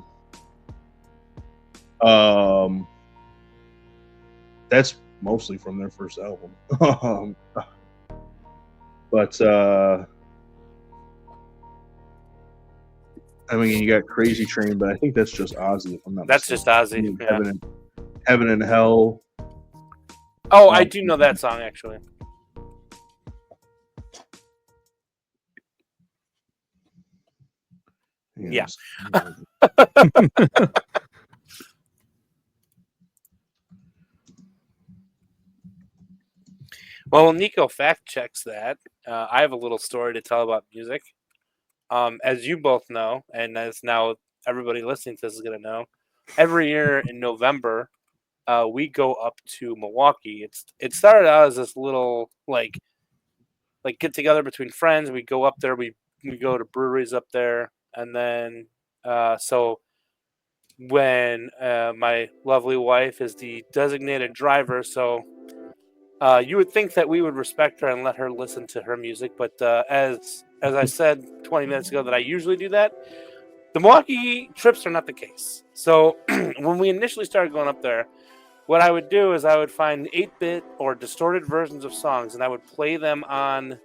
That's mostly from their first album. But I mean, you got Crazy Train, but I think that's just Ozzy. If I'm not That's mistaken. just Ozzy. Yeah. Heaven and Hell. Oh, I do know that song actually. Yeah. Well, Nico fact checks that. I have a little story to tell about music. As you both know, and as now everybody listening to this is going to know, every year in November, we go up to Milwaukee. It started out as this little like get together between friends. We go up there. We go to breweries up there, and then so when my lovely wife is the designated driver, so you would think that we would respect her and let her listen to her music, but as I said 20 minutes ago that I usually do that, the Milwaukee trips are not the case. So when we initially started going up there, what I would do is I would find 8-bit or distorted versions of songs, and I would play them on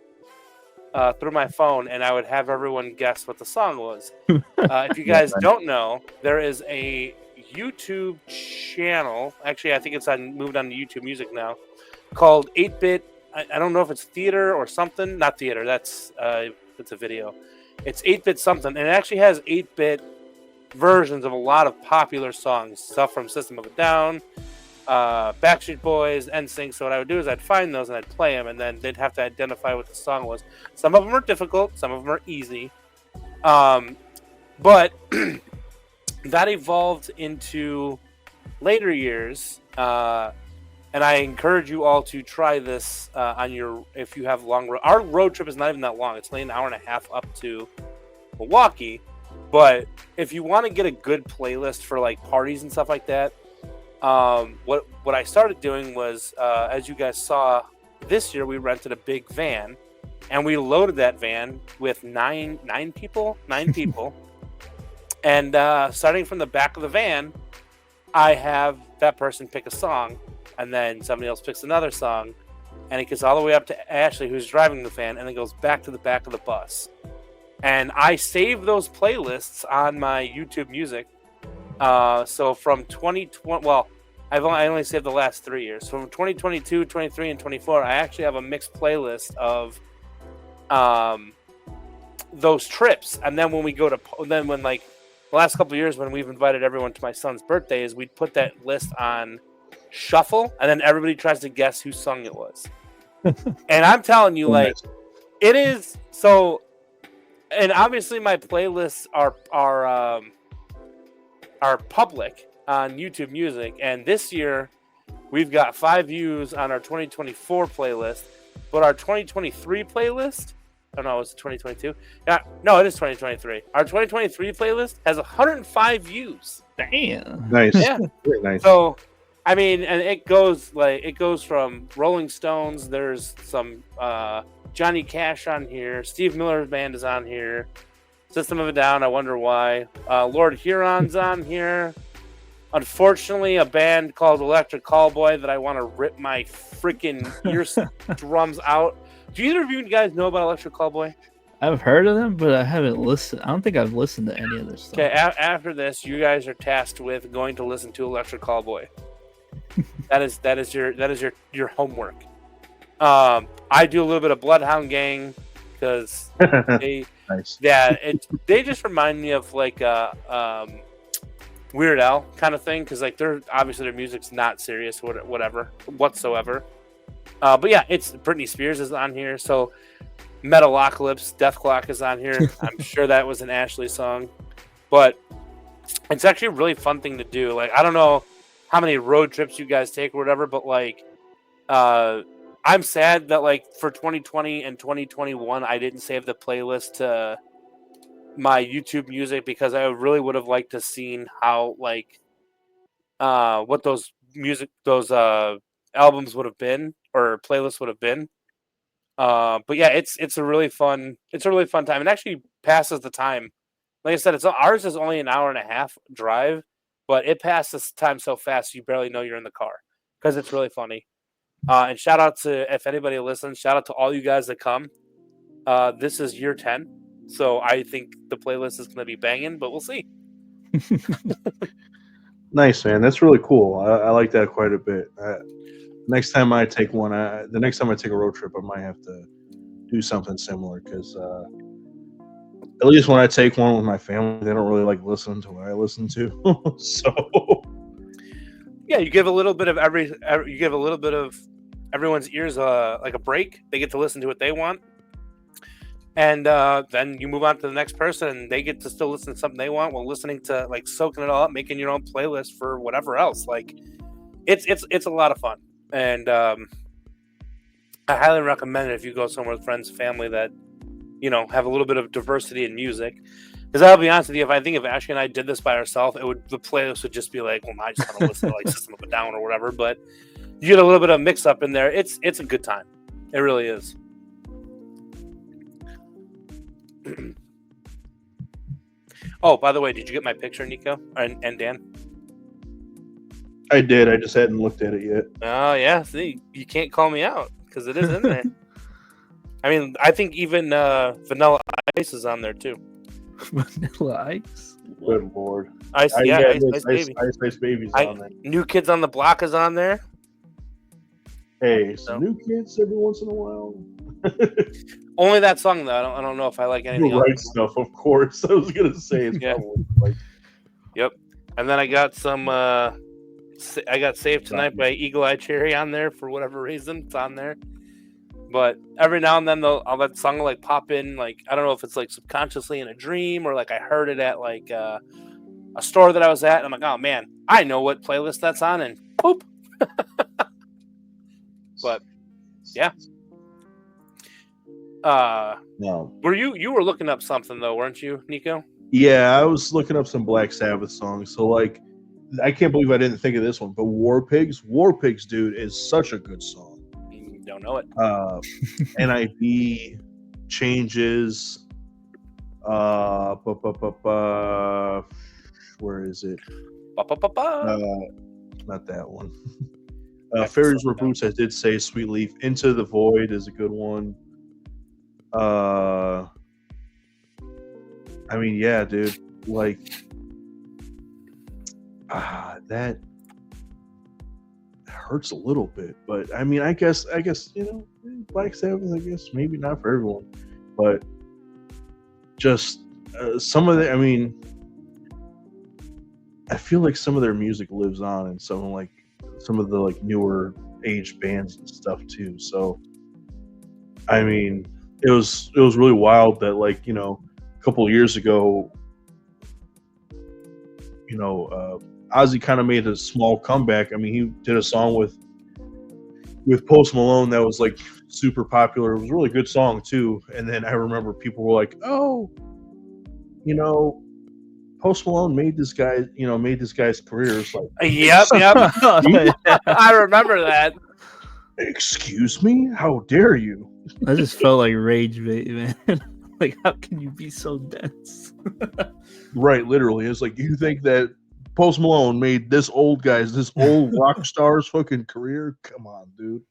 through my phone, and I would have everyone guess what the song was. If you guys don't know, there is a YouTube channel. Actually, I think it's moved on to YouTube Music now, called 8-bit. I don't know if it's theater or something. Not theater. That's a video. It's 8-bit something, and it actually has 8-bit versions of a lot of popular songs, stuff from System of a Down, Backstreet Boys, NSYNC. So what I would do is I'd find those and I'd play them, and then they'd have to identify what the song was. Some of them are difficult, some of them are easy, but that evolved into later years. And I encourage you all to try this if you have long road. Our road trip is not even that long. It's only an hour and a half up to Milwaukee. But if you want to get a good playlist for like parties and stuff like that, what I started doing was, as you guys saw, this year we rented a big van, and we loaded that van with nine people, and starting from the back of the van, I have that person pick a song. And then somebody else picks another song, and it gets all the way up to Ashley, who's driving the van, and it goes back to the back of the bus. And I save those playlists on my YouTube Music. So from 2020, well, I only saved the last 3 years. So from 2022, 23, and 24, I actually have a mixed playlist of those trips. And then when we go to, then when like the last couple of years when we've invited everyone to my son's birthdays, we'd put that list on shuffle, and then everybody tries to guess whose song it was. And I'm telling you, like, it is so. And obviously, my playlists are public on YouTube Music, and this year we've got 5 views on our 2024 playlist, but our 2023 playlist. Oh no, it's 2022. Yeah, no, it is 2023. Our 2023 playlist has 105 views. Damn. Nice. Yeah. Very nice. So, I mean, and it goes from Rolling Stones. There's some Johnny Cash on here. Steve Miller's band is on here. System of a Down. I wonder why. Lord Huron's on here. Unfortunately, a band called Electric Callboy that I want to rip my freaking eardrums out. Do either of you guys know about Electric Callboy? I've heard of them, but I haven't listened. I don't think I've listened to any of their stuff. Okay, after this, you guys are tasked with going to listen to Electric Callboy. that is your homework. I do a little bit of Bloodhound Gang because they Nice. they just remind me of like Weird Al kind of thing, because like they're obviously their music's not serious whatever whatsoever. But yeah, it's Britney Spears is on here, so Metalocalypse, Death Clock is on here. I'm sure that was an Ashley song, but it's actually a really fun thing to do. Like, I don't know how many road trips you guys take or whatever, but like, I'm sad that like for 2020 and 2021, I didn't save the playlist to my YouTube Music, because I really would have liked to seen how like what those albums would have been, or playlists would have been. But yeah, it's a really fun time. It actually passes the time. Like I said, ours is only an hour and a half drive, but it passes time so fast you barely know you're in the car, because it's really funny. And shout out to, if anybody listens, shout out to all you guys that come. This is year 10, so I think the playlist is going to be banging, but we'll see. Nice, man. That's really cool. I like that quite a bit. Next time I take one, the next time I take a road trip, I might have to do something similar, because at least when I take one with my family, they don't really like listening to what I listen to. So yeah, you give a little bit of everyone's ears like a break. They get to listen to what they want, and then you move on to the next person, and they get to still listen to something they want while listening to, like, soaking it all up, making your own playlist for whatever else. Like, it's a lot of fun. And I highly recommend it if you go somewhere with friends, family that, you know, have a little bit of diversity in music. Because I'll be honest with you, if Ashley and I did this by ourselves, the playlist would just be like, well, I just want to listen to like System of a Down or whatever. But you get a little bit of mix up in there. It's a good time. It really is. Oh, by the way, did you get my picture, Nico and Dan? I did. I just hadn't looked at it yet. Oh, yeah. See, you can't call me out because it is in there. I mean, I think even Vanilla Ice is on there, too. Vanilla Ice? Good Lord. Ice Baby. Ice Baby's on there. New Kids on the Block is on there. Hey, some new kids every once in a while. Only that song, though. I don't know if I like anything else. Right stuff, of course. I was going to say it's probably like... Yep. And then I got some... I got Saved Tonight by Eagle Eye Cherry on there for whatever reason. It's on there. But every now and then, I'll let the song like pop in. Like, I don't know if it's like subconsciously in a dream, or like I heard it at like a store that I was at. And I'm like, oh man, I know what playlist that's on, and poop. But yeah. No. You were looking up something though, weren't you, Nico? Yeah, I was looking up some Black Sabbath songs. So like, I can't believe I didn't think of this one, but War Pigs, dude, is such a good song. You don't know it. NIV Changes. Where is it? Not that one. Fairies Were Boots, I did say. Sweet Leaf. Into the Void is a good one. I mean, yeah, dude. Like, that hurts a little bit. But I mean, I guess Black Sabbath. I guess maybe not for everyone, but just some of the. I mean, I feel like some of their music lives on in some of the like newer age bands and stuff too. So, I mean, it was really wild that like a couple of years ago, Ozzy kind of made a small comeback. I mean, he did a song with Post Malone that was like super popular. It was a really good song too. And then I remember people were like, "Oh, Post Malone made this guy's career." It's like, Yep. I remember that. Excuse me? How dare you? I just felt like rage bait, man. Like, how can you be so dense? Right, literally. It's like, you think that Post Malone made this old rock star's fucking career? Come on, dude.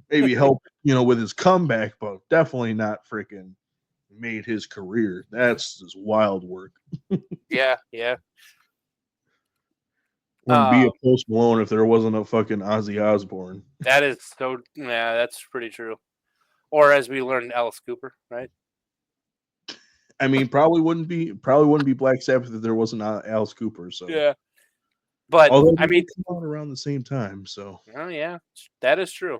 Maybe help, with his comeback, but definitely not freaking made his career. That's just wild work. Yeah. Wouldn't be a Post Malone if there wasn't a fucking Ozzy Osbourne. That is so. Yeah, that's pretty true. Or as we learned, Alice Cooper, right? I mean, probably wouldn't be Black Sabbath if there wasn't Alice Cooper. So yeah, but although I mean, come out around the same time. So oh yeah, that is true.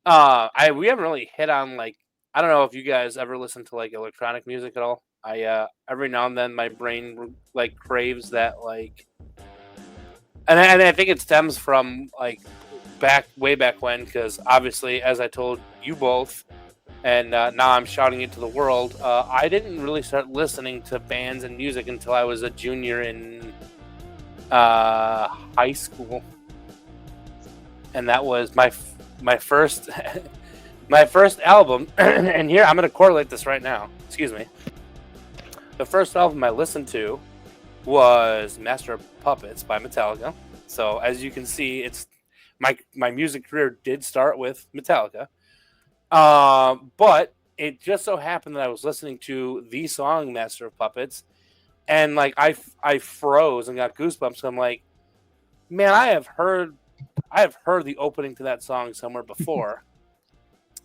We haven't really hit on like, I don't know if you guys ever listen to like electronic music at all. I every now and then my brain like craves that like, and I think it stems from like way back when, because obviously, as I told you both. And now I'm shouting it to the world. I didn't really start listening to bands and music until I was a junior in high school, and that was my first my first album. And here I'm going to correlate this right now. Excuse me. The first album I listened to was Master of Puppets by Metallica. So as you can see, it's my music career did start with Metallica. But it just so happened that I was listening to the song Master of Puppets, and like I froze and got goosebumps. So I'm like, man, I have heard the opening to that song somewhere before.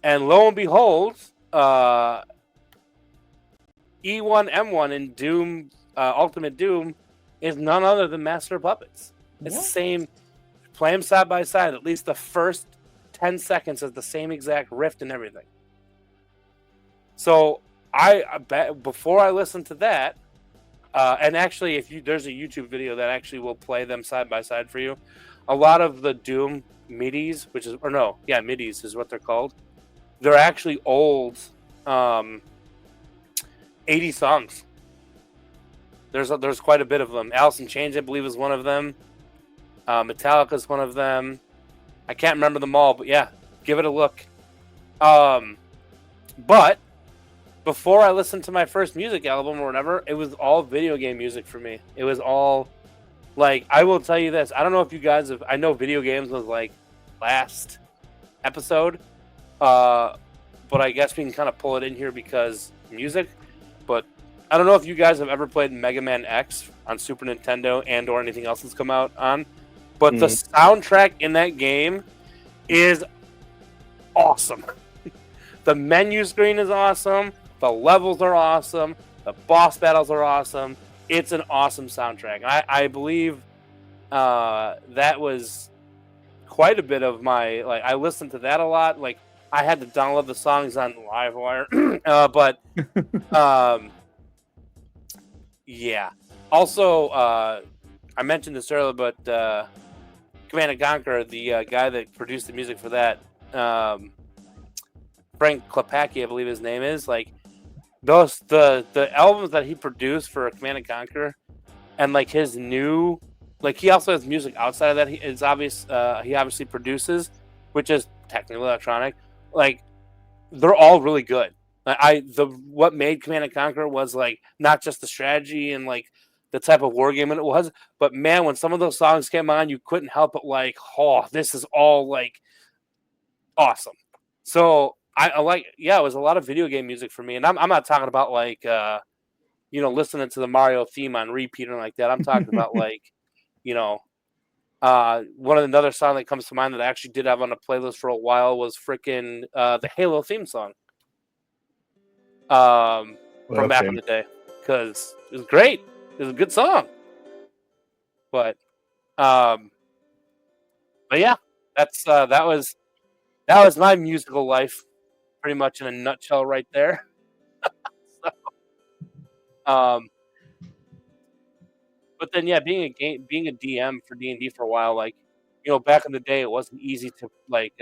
And lo and behold, E1M1 in Doom, Ultimate Doom, is none other than Master of Puppets. It's the same, play them side by side. At least the first 10 seconds is the same exact riff and everything. So before I listened to that, and actually, there's a YouTube video that actually will play them side by side for you. A lot of the Doom midis, midis is what they're called. They're actually old 80 songs. There's quite a bit of them. Alice in Chains, I believe, is one of them. Metallica is one of them. I can't remember them all, but yeah, give it a look. But before I listened to my first music album or whatever, it was all video game music for me. It was all like, I will tell you this. I don't know if you guys have, I know video games was like last episode, but I guess we can kind of pull it in here because music. But I don't know if you guys have ever played Mega Man X on Super Nintendo and or anything else that's come out on. But the soundtrack in that game is awesome. The menu screen is awesome. The levels are awesome. The boss battles are awesome. It's an awesome soundtrack. I believe that was quite a bit of my, like, I listened to that a lot. Like, I had to download the songs on LiveWire. Yeah. Also, I mentioned this earlier, but Command & Conquer, the guy that produced the music for that, Frank Klepacki, I believe his name is, like, the albums that he produced for Command & Conquer, and like his new, like, he also has music outside of that. He obviously produces, which is technically electronic. Like, they're all really good. What made Command & Conquer was like not just the strategy and like the type of war game it was, but man, when some of those songs came on, you couldn't help but like, oh, this is all like awesome. So I like, yeah, it was a lot of video game music for me, and I'm not talking about like listening to the Mario theme on repeat or like that. I'm talking about like, One of another song that comes to mind that I actually did have on a playlist for a while was freaking the Halo theme song. From back in the day, because it was great. It was a good song. But yeah, that was my musical life, pretty much in a nutshell, right there. So, but then yeah, being a DM for D&D for a while, like back in the day, it wasn't easy to like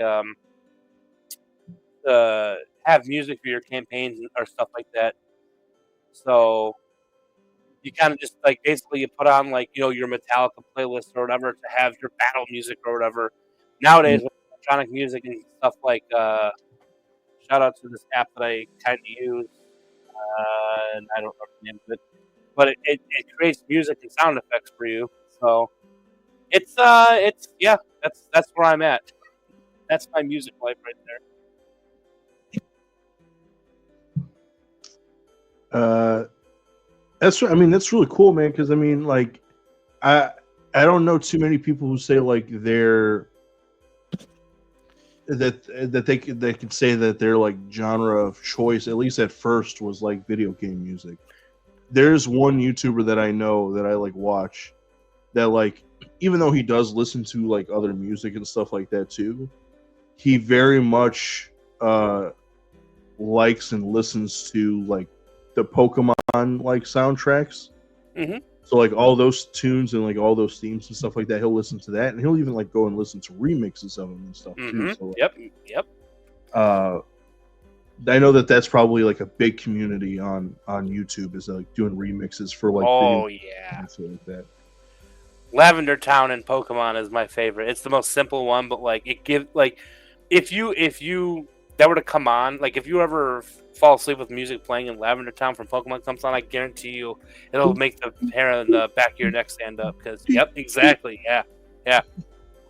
have music for your campaigns or stuff like that. So you kind of just like basically you put on like your Metallica playlist or whatever to have your battle music or whatever. Nowadays with electronic music and stuff like shout out to this app that I kind of use, and I don't know the name of it, but it creates music and sound effects for you. So it's yeah, that's where I'm at. That's my music life right there. That's really cool, man. Because like, I don't know too many people who say like that they could say that their like genre of choice, at least at first, was like video game music. There's one YouTuber that I know that I like watch that like, even though he does listen to like other music and stuff like that too, he very much likes and listens to like the Pokemon like soundtracks. Mm-hmm. So like all those tunes and like all those themes and stuff like that, he'll listen to that, and he'll even like go and listen to remixes of them and stuff too. So, yep. I know that that's probably like a big community on YouTube, is like doing remixes for like and stuff like that. Lavender Town in Pokemon is my favorite. It's the most simple one, but like it gives like if you that were to come on, like if you ever fall asleep with music playing in Lavender Town from Pokemon comes on, I guarantee you it'll make the hair on the back of your neck stand up. Because exactly, yeah.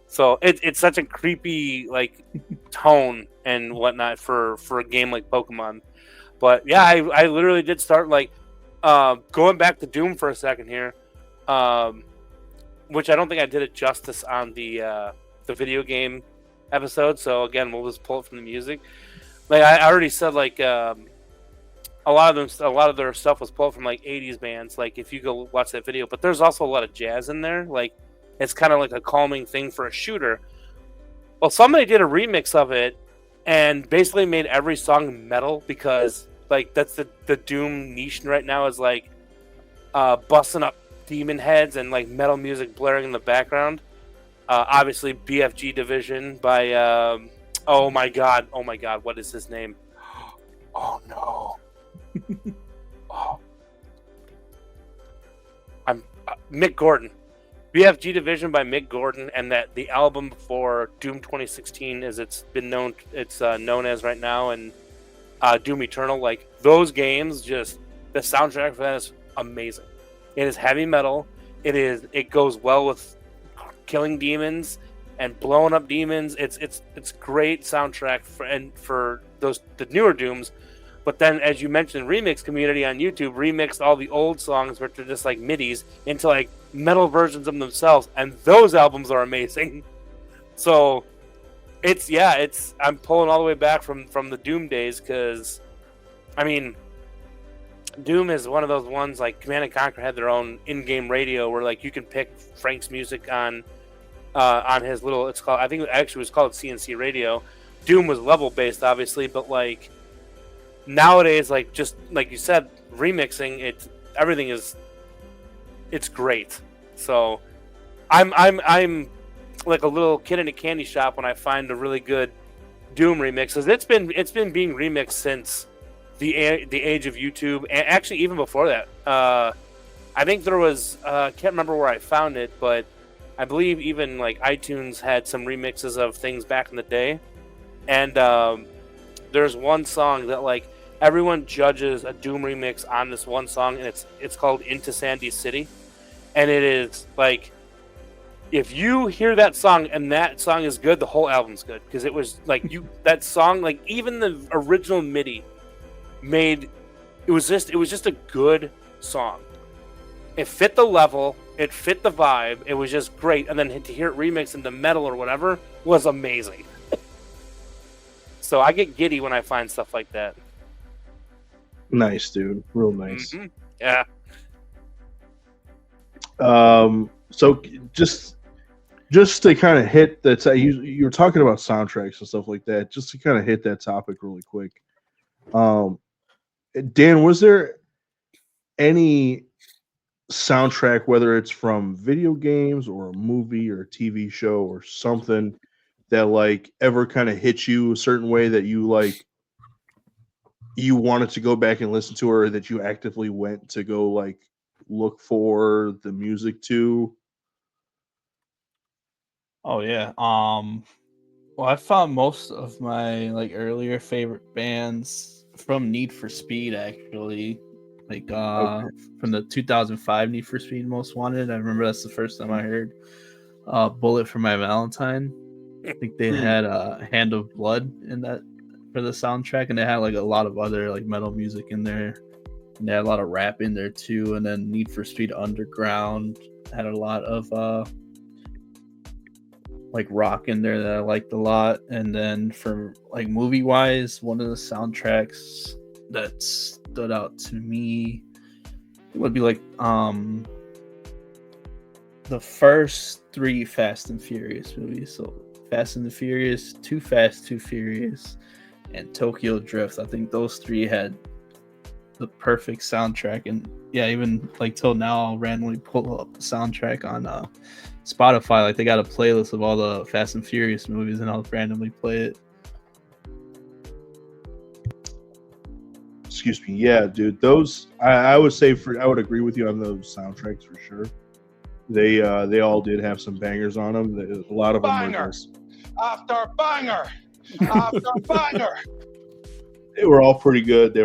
So it's such a creepy like tone and whatnot for a game like Pokemon. But yeah, I literally did start like going back to Doom for a second here, which I don't think I did it justice on the video game episode. So again, we'll just pull it from the music. Like I already said, like a lot of their stuff was pulled from like 80s bands. Like if you go watch that video, but there's also a lot of jazz in there. Like it's kind of like a calming thing for a shooter. Well, somebody did a remix of it and basically made every song metal, because like that's the Doom niche right now, is like busting up demon heads and like metal music blaring in the background. Obviously BFG Division by oh my god, what is his name? Oh no. I'm Mick Gordon. BFG Division by Mick Gordon, and that the album before Doom 2016, as it's known as right now, and Doom Eternal. Like those games, just the soundtrack for that is amazing. It is heavy metal. It goes well with killing demons and blowing up demons. It's great soundtrack for the newer Dooms. But then, as you mentioned, Remix Community on YouTube remixed all the old songs, which are just like midis, into like metal versions of themselves, and those albums are amazing. So I'm pulling all the way back from the Doom days, because I mean, Doom is one of those ones, like Command and Conquer had their own in-game radio where like you can pick Frank's music on his little, I think it actually was called CNC radio. Doom was level based, obviously, but like nowadays, like just like you said, remixing everything it's great. So I'm like a little kid in a candy shop when I find a really good Doom remix, because it's been being remixed since the age of YouTube, and actually even before that. I think there was can't remember where I found it, but I believe even like iTunes had some remixes of things back in the day. And there's one song that like everyone judges a Doom remix on this one song, and it's called Into Sandy City. And it is like, if you hear that song and that song is good, the whole album's good, because it was like that song, like even the original MIDI it was just a good song. It fit the level. It fit the vibe. It was just great. And then to hear it remixed into metal or whatever was amazing. So I get giddy when I find stuff like that. Nice, dude. Real nice. Mm-hmm. Yeah. So just to kind of hit that, you were talking about soundtracks and stuff like that. Just to kind of hit that topic really quick. Dan, was there any soundtrack, whether it's from video games or a movie or a TV show or something, that like ever kind of hit you a certain way that you like you wanted to go back and listen to, or that you actively went to go like look for the music to? Oh yeah. Well, I found most of my like earlier favorite bands from Need for Speed, actually. Like from the 2005 Need for Speed Most Wanted. I remember that's the first time I heard Bullet for My Valentine. I think they had Hand of Blood in that for the soundtrack, and they had like a lot of other like metal music in there. And they had a lot of rap in there too. And then Need for Speed Underground had a lot of like rock in there that I liked a lot. And then for like movie wise, one of the soundtracks that stood out to me would be like the first 3 Fast and Furious movies. So Fast and the Furious, Too Fast, Too Furious, and Tokyo Drift. I think those 3 had the perfect soundtrack. And yeah, even like till now, I'll randomly pull up the soundtrack on Spotify. Like they got a playlist of all the Fast and Furious movies, and I'll randomly play it. Excuse me. Yeah, dude. Those I would say I would agree with you on those soundtracks for sure. They all did have some bangers on them. A lot of them were just after banger after banger. They were all pretty good.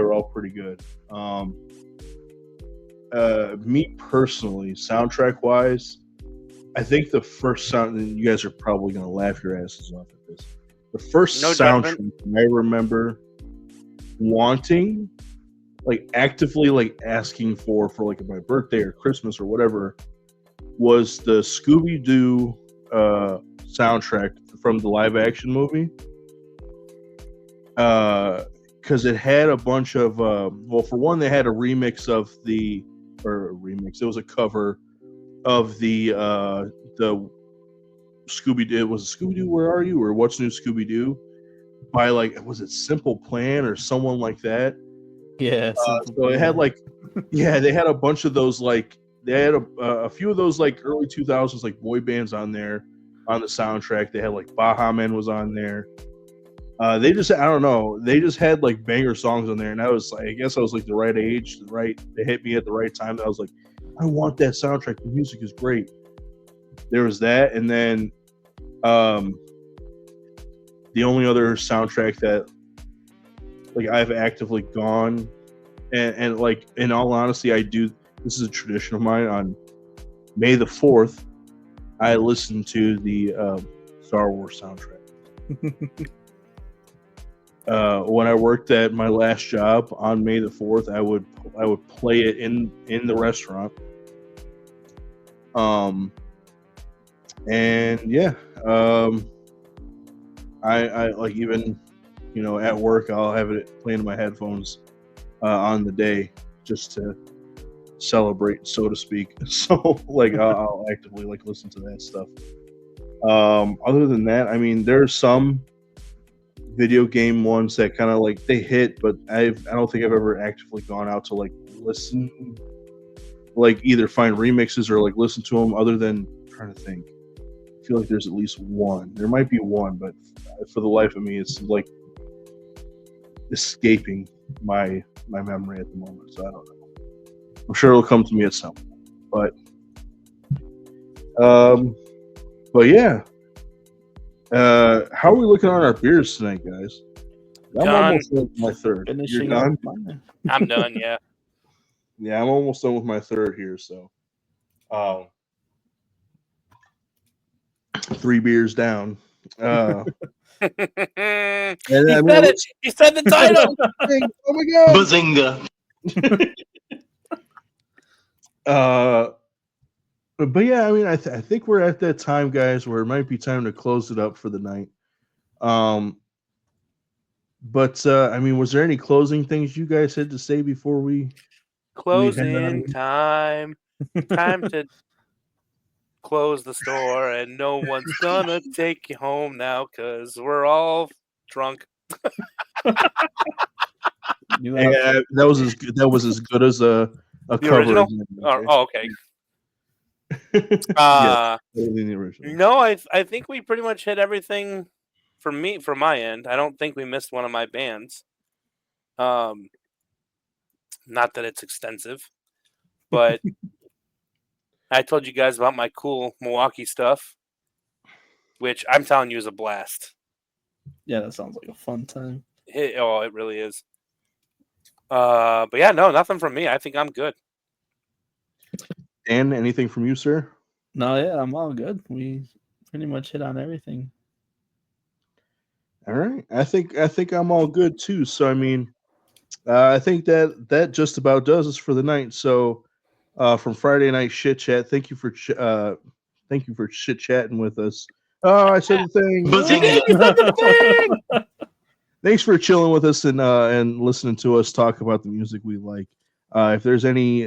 Me personally, soundtrack wise, I think the first sound, and you guys are probably gonna laugh your asses off at this. The first soundtrack I remember wanting, like actively like asking for like my birthday or Christmas or whatever, was the Scooby-Doo soundtrack from the live action movie. Because it had a bunch of well, for one, they had a remix of it was a cover of the Scooby-Doo. It was Scooby-Doo, Where Are You? Or What's New Scooby-Doo, by like, was it Simple Plan or someone like that? Yeah. So it had like, yeah, they had a bunch of those, like they had a few of those like early 2000s like boy bands on there on the soundtrack. They had like Baha Men was on there. They just, I don't know, they just had like banger songs on there, and I was like, I guess I was like the right age, they hit me at the right time. I was like, I want that soundtrack. The music is great. There was that, and then the only other soundtrack that like I've actively gone and like, in all honesty, I do. This is a tradition of mine. On May the 4th, I listened to the Star Wars soundtrack. When I worked at my last job on May the 4th, I would play it in the restaurant. And yeah, I like, even, you know, at work, I'll have it playing in my headphones on the day just to celebrate, so to speak. So like, I'll actively like listen to that stuff. Other than that, I mean, there's some video game ones that kind of like they hit, but I don't think I've ever actively gone out to like listen, like either find remixes or like listen to them. Other than, I'm trying to think, I feel like there's at least one. There might be one, but for the life of me, it's like escaping my memory at the moment. So I don't know. I'm sure it'll come to me at some point. But yeah. How are we looking on our beers tonight, guys? I'm Done. almost done with my third. You're done? I'm done, yeah. Yeah, I'm almost done with my third here. So, 3 beers down. And I mean, He said the title. oh my god! Bazinga. But yeah, I mean, I think we're at that time, guys, where it might be time to close it up for the night. But I mean, was there any closing things you guys had to say before we head out Closing of here? time. Time to close the store, and no one's gonna take you home now because we're all drunk. You have- Yeah, that was as good as a The cover. original? again, Oh, okay. yes, better than the original. No, I think we pretty much hit everything from my end. I don't think we missed one of my bands. Not that it's extensive, but I told you guys about my cool Milwaukee stuff, which I'm telling you is a blast. Yeah, that sounds like a fun time. It really is. But yeah, no, nothing from me. I think I'm good. Dan, anything from you, sir? No, yeah, I'm all good. We pretty much hit on everything. All right, I think I'm all good too. So I mean, I think that just about does us for the night. So from Friday Night Shit Chat, thank you for chit chatting with us. Oh, I said the thing. Thanks for chilling with us and listening to us talk about the music we like. If there's any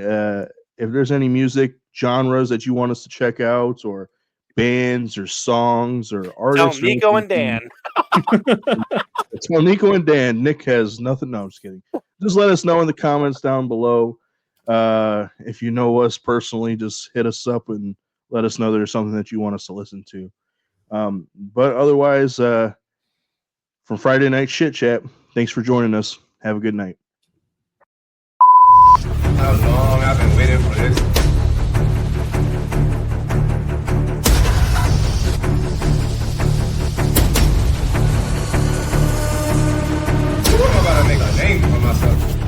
music genres that you want us to check out, or bands or songs or Tell artists, Nico and Dan. Tell Nico and Dan. Nick has nothing. No, I'm just kidding. Just let us know in the comments down below. If you know us personally, just hit us up and let us know there's something that you want us to listen to. But otherwise, from Friday Night Shit Chat, thanks for joining us. Have a good night. How long I've been waiting for this. I'm about to make a name for myself.